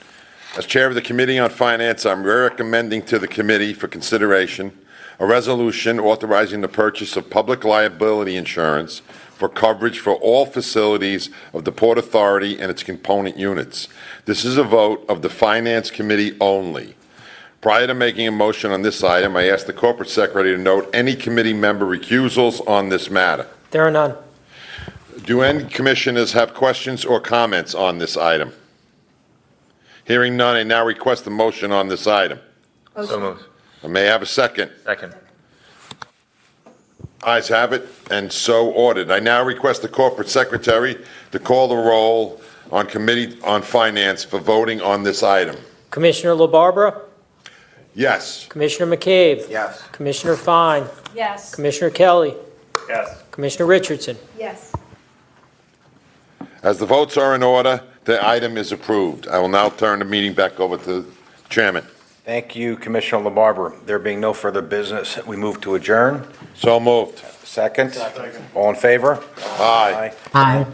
[SPEAKER 8] As Chair of the Committee on Finance, I'm recommending to the committee for consideration a resolution authorizing the purchase of public liability insurance for coverage for all facilities of the Port Authority and its component units. This is a vote of the Finance Committee only. Prior to making a motion on this item, I ask the Corporate Secretary to note any committee member recusals on this matter.
[SPEAKER 9] There are none.
[SPEAKER 8] Do any commissioners have questions or comments on this item? Hearing none, I now request a motion on this item.
[SPEAKER 18] So moved.
[SPEAKER 8] May I have a second?
[SPEAKER 18] Second.
[SPEAKER 8] Ayes have it, and so ordered. I now request the Corporate Secretary to call the roll on Committee on Finance for voting on this item.
[SPEAKER 9] Commissioner LaBarbera?
[SPEAKER 8] Yes.
[SPEAKER 9] Commissioner McCabe?
[SPEAKER 1] Yes.
[SPEAKER 9] Commissioner Fine?
[SPEAKER 3] Yes.
[SPEAKER 9] Commissioner Kelly?
[SPEAKER 18] Yes.
[SPEAKER 9] Commissioner Richardson?
[SPEAKER 3] Yes.
[SPEAKER 8] As the votes are in order, the item is approved. I will now turn the meeting back over to the Chairman.
[SPEAKER 1] Thank you, Commissioner LaBarbera. There being no further business, we move to adjourn.
[SPEAKER 8] So moved.
[SPEAKER 1] Second. All in favor?
[SPEAKER 8] Aye.
[SPEAKER 13] Aye.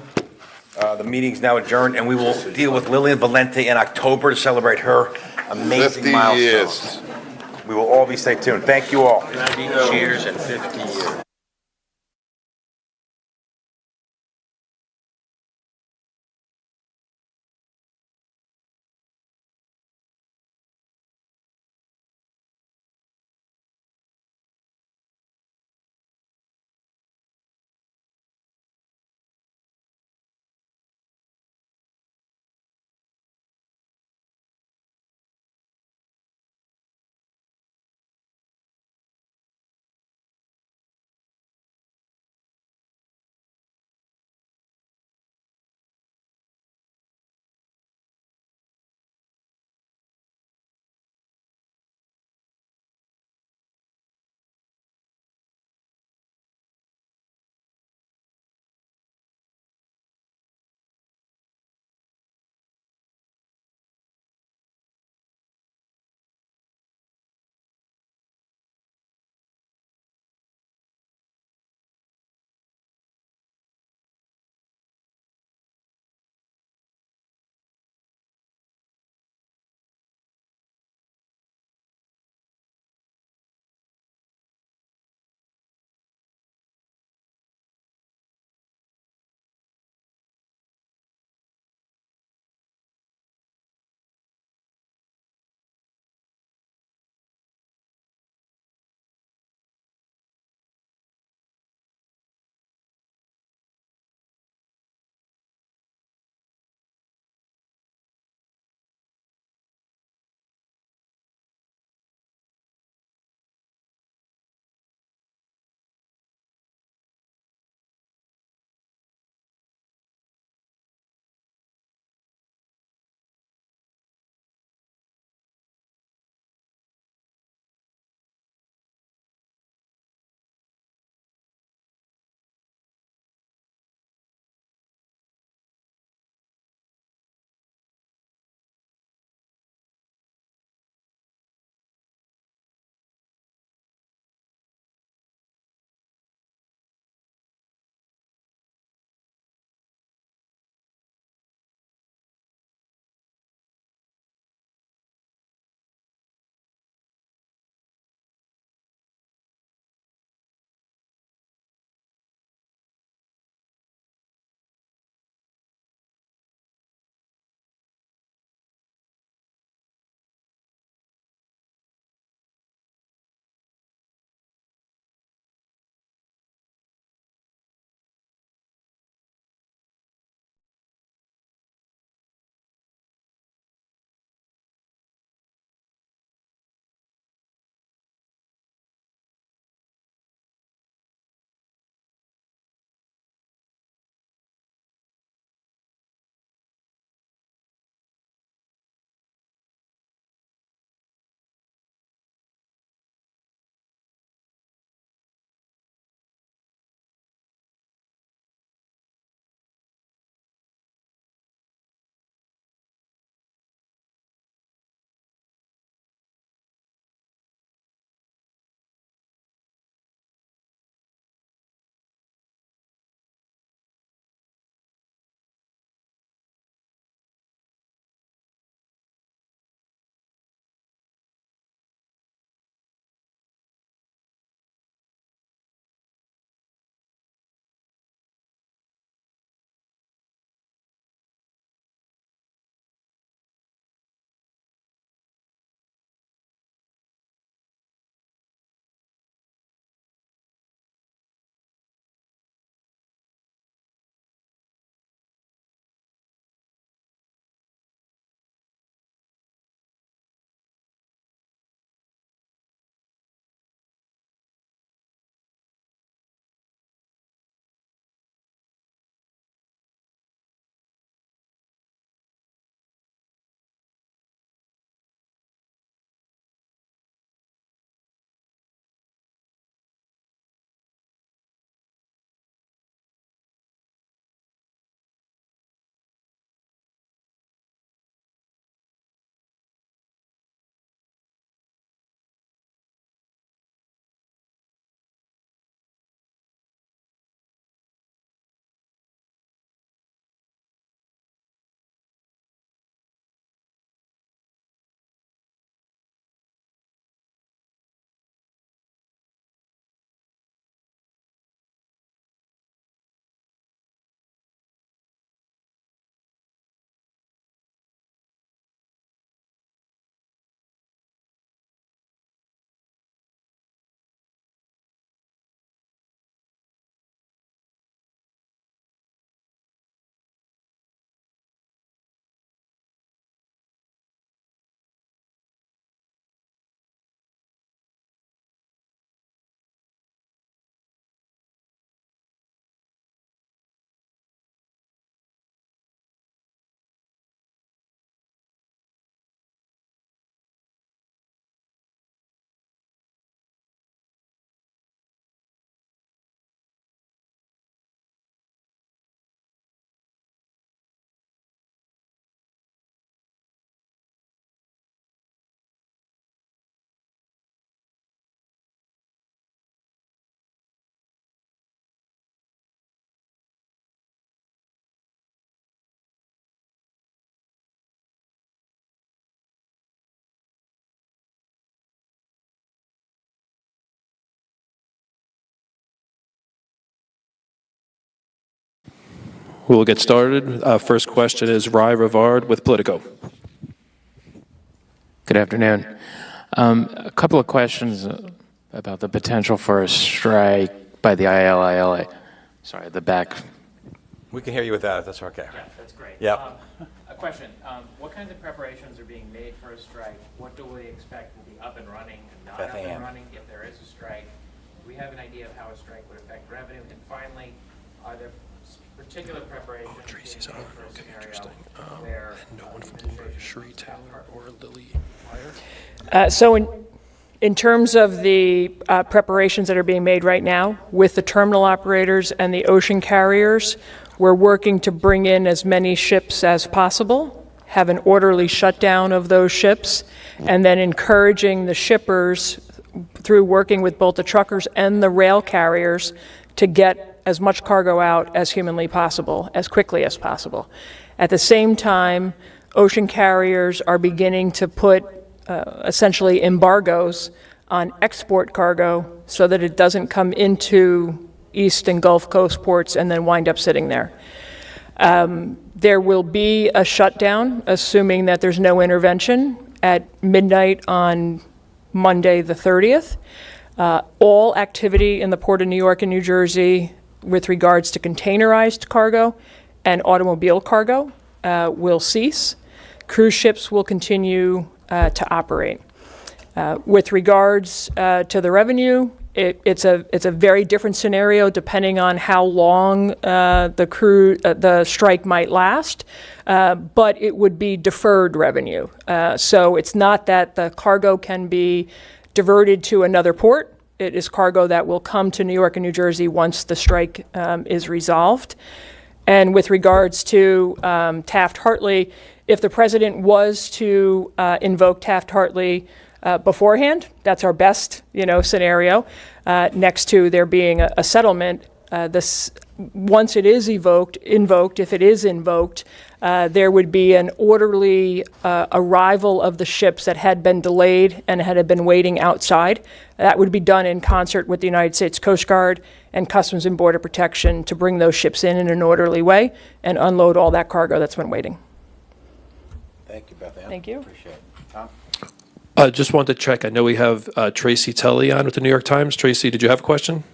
[SPEAKER 1] The meeting's now adjourned, and we will deal with Lillian Valente in October to celebrate her amazing
[SPEAKER 8] 50
[SPEAKER 1] milestones.
[SPEAKER 8] years.
[SPEAKER 1] We will all be stay tuned. Thank you all.
[SPEAKER 23] 50 years and 50 years.
[SPEAKER 12] We will get started. First question is Rai Rivard with Politico.
[SPEAKER 14] Good afternoon. A couple of questions about the potential for a strike by the ILILA. Sorry, the back.
[SPEAKER 1] We can hear you without it. That's okay.
[SPEAKER 14] Yeah, that's great.
[SPEAKER 1] Yep.
[SPEAKER 14] A question. What kinds of preparations are being made for a strike? What do we expect will be up and running and not up and running if there is a strike? Do we have an idea of how a strike would affect revenue? And finally, are there particular preparations being made for a scenario where no one from Bloomberg, Sheree Taylor, or Lily Meyer?
[SPEAKER 17] So in terms of the preparations that are being made right now with the terminal operators and the ocean carriers, we're working to bring in as many ships as possible, have an orderly shutdown of those ships, and then encouraging the shippers through working with both the truckers and the rail carriers to get as much cargo out as humanly possible, as quickly as possible. At the same time, ocean carriers are beginning to put essentially embargoes on export cargo so that it doesn't come into East and Gulf Coast ports and then wind up sitting there. There will be a shutdown, assuming that there's no intervention, at midnight on Monday the 30th. All activity in the Port of New York and New Jersey with regards to containerized cargo and automobile cargo will cease. Cruise ships will continue to operate. With regards to the revenue, it's a very different scenario depending on how long the strike might last, but it would be deferred revenue. So it's not that the cargo can be diverted to another port. It is cargo that will come to New York and New Jersey once the strike is resolved. And with regards to Taft-Hartley, if the president was to invoke Taft-Hartley beforehand, that's our best, scenario. Next to there being a settlement, once it is invoked, if it is invoked, there would be an orderly arrival of the ships that had been delayed and had been waiting outside. That would be done in concert with the United States Coast Guard and Customs and Border Protection to bring those ships in an orderly way and unload all that cargo that's been waiting.
[SPEAKER 1] Thank you, Beth Ann.
[SPEAKER 17] Thank you.
[SPEAKER 1] Appreciate it. Tom?
[SPEAKER 12] Just wanted to check. I know we have Tracy Telly on with the New York Times. Tracy, did you have a question?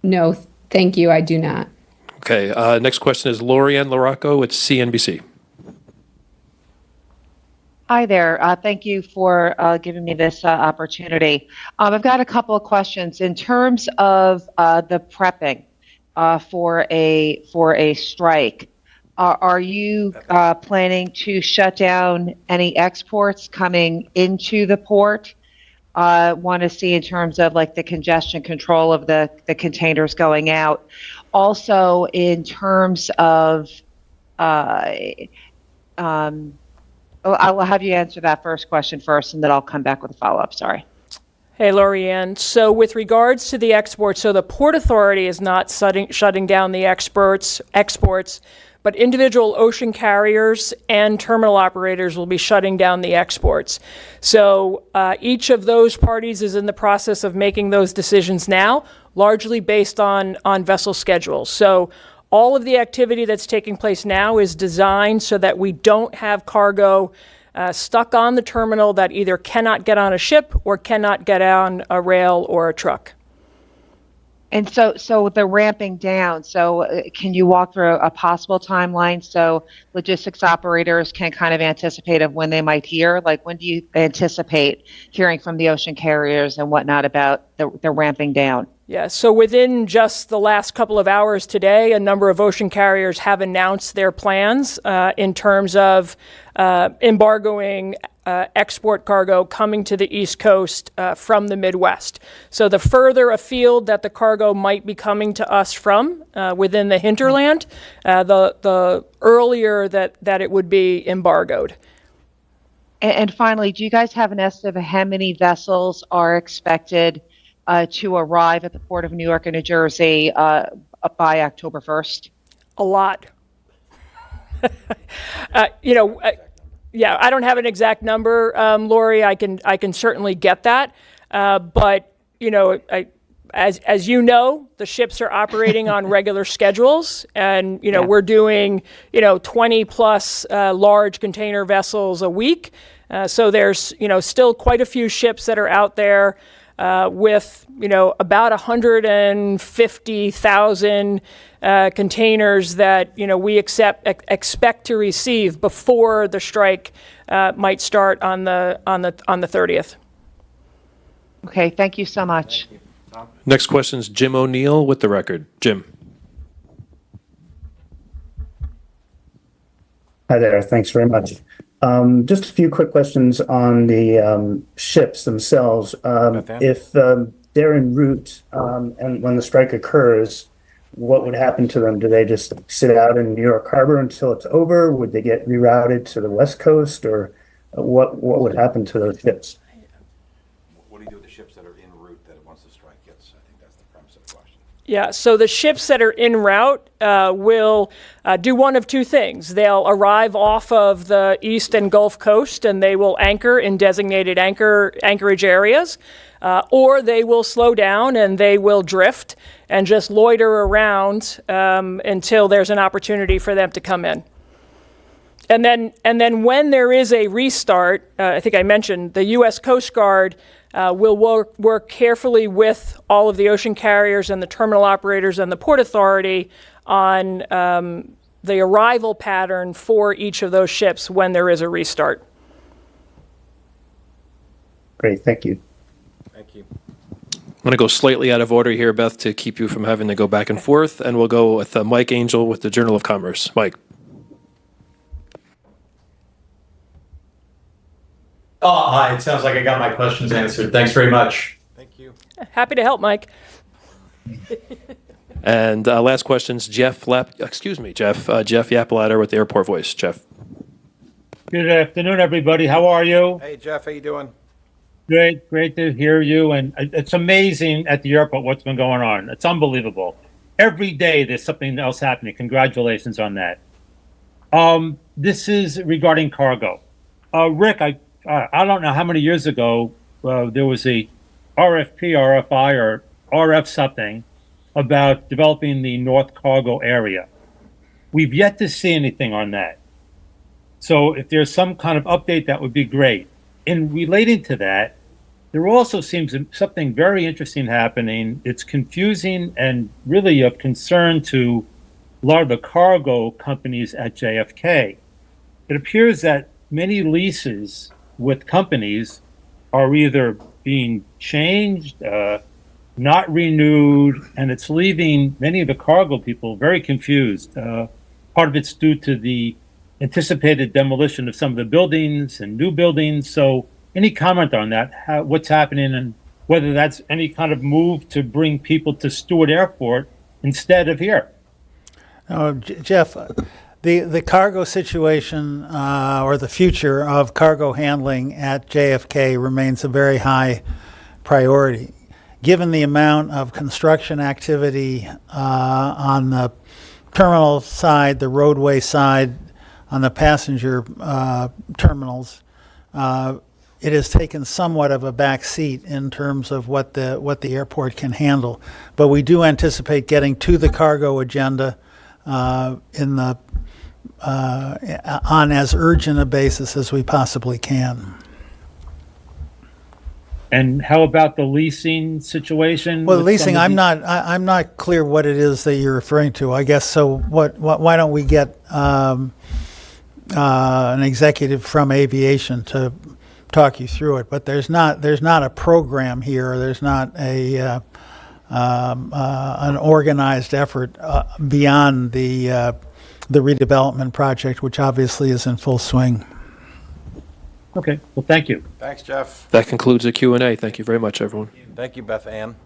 [SPEAKER 24] No, thank you. I do not.
[SPEAKER 12] Okay. Next question is Lorianne Laraco with CNBC.
[SPEAKER 25] Hi there. Thank you for giving me this opportunity. I've got a couple of questions. In terms of the prepping for a strike, are you planning to shut down any exports coming into the port? Want to see in terms of like the congestion control of the containers going out. Also, in terms of, I will have you answer that first question first, and then I'll come back with a follow-up. Sorry.
[SPEAKER 17] Hey, Lorianne. So with regards to the exports, so the Port Authority is not shutting down the exports, but individual ocean carriers and terminal operators will be shutting down the exports. So each of those parties is in the process of making those decisions now, largely based on vessel schedules. So all of the activity that's taking place now is designed so that we don't have cargo stuck on the terminal that either cannot get on a ship or cannot get on a rail or a truck.
[SPEAKER 25] And so the ramping down, can you walk through a possible timeline so logistics operators can kind of anticipate of when they might hear? Like, when do you anticipate hearing from the ocean carriers and whatnot about the ramping down?
[SPEAKER 17] Yeah, so within just the last couple of hours today, a number of ocean carriers have announced their plans in terms of embargoing export cargo coming to the East Coast from the Midwest. So the further afield that the cargo might be coming to us from within the hinterland, the earlier that it would be embargoed.
[SPEAKER 25] And finally, do you guys have an estimate of how many vessels are expected to arrive at the Port of New York and New Jersey by October 1st?
[SPEAKER 17] A lot. Yeah, I don't have an exact number, Lori. I can certainly get that, but As you know, the ships are operating on regular schedules, and we're doing 20 plus large container vessels a week. So there's still quite a few ships that are out there with about 150,000 containers that we expect to receive before the strike might start on the 30th.
[SPEAKER 25] Okay, thank you so much.
[SPEAKER 12] Next question is Jim O'Neill with the record. Jim.
[SPEAKER 10] Hi there. Thanks very much. Just a few quick questions on the ships themselves. If they're en route and when the strike occurs, what would happen to them? Do they just sit out in New York Harbor until it's over? Would they get rerouted to the West Coast, or what would happen to those ships?
[SPEAKER 1] What do you do with the ships that are en route that once the strike hits? I think that's the premise of the question.
[SPEAKER 17] Yeah, so the ships that are en route will do one of two things. They'll arrive off of the East and Gulf Coast, and they will anchor in designated anchorage areas, or they will slow down and they will drift and just loiter around until there's an opportunity for them to come in. And then when there is a restart, I think I mentioned, the U.S. Coast Guard will work carefully with all of the ocean carriers and the terminal operators and the Port Authority on the arrival pattern for each of those ships when there is a restart.
[SPEAKER 10] Great, thank you.
[SPEAKER 1] Thank you.
[SPEAKER 12] I'm going to go slightly out of order here, Beth, to keep you from having to go back and forth, and we'll go with Mike Angel with the Journal of Commerce. Mike.
[SPEAKER 11] Oh, hi. It sounds like I got my questions answered. Thanks very much.
[SPEAKER 1] Thank you.
[SPEAKER 17] Happy to help, Mike.
[SPEAKER 12] And last question's Jeff Yapalatter with the Airport Voice. Jeff.
[SPEAKER 15] Good afternoon, everybody. How are you?
[SPEAKER 1] Hey, Jeff. How you doing?
[SPEAKER 15] Great to hear you. And it's amazing at the airport what's been going on. It's unbelievable. Every day there's something else happening. Congratulations on that. This is regarding cargo. Rick, I don't know how many years ago there was a RFP, RFI, or RF something about developing the North Cargo area. We've yet to see anything on that. So if there's some kind of update, that would be great. In relating to that, there also seems something very interesting happening. It's confusing and really of concern to a lot of the cargo companies at JFK. It appears that many leases with companies are either being changed, not renewed, and it's leaving many of the cargo people very confused. Part of it's due to the anticipated demolition of some of the buildings and new buildings. So any comment on that, what's happening, and whether that's any kind of move to bring people to Stewart Airport instead of here?
[SPEAKER 19] Jeff, the cargo situation or the future of cargo handling at JFK remains a very high priority. Given the amount of construction activity on the terminal side, the roadway side, on the passenger terminals, it has taken somewhat of a back seat in terms of what the airport can handle. But we do anticipate getting to the cargo agenda on as urgent a basis as we possibly can.
[SPEAKER 15] And how about the leasing situation?
[SPEAKER 19] Well, leasing, I'm not clear what it is that you're referring to. I guess so. Why don't we get an executive from aviation to talk you through it? But there's not a program here. There's not an organized effort beyond the redevelopment project, which obviously is in full swing.
[SPEAKER 15] Okay. Well, thank you.
[SPEAKER 1] Thanks, Jeff.
[SPEAKER 12] That concludes the Q&A. Thank you very much, everyone.
[SPEAKER 1] Thank you, Beth Ann.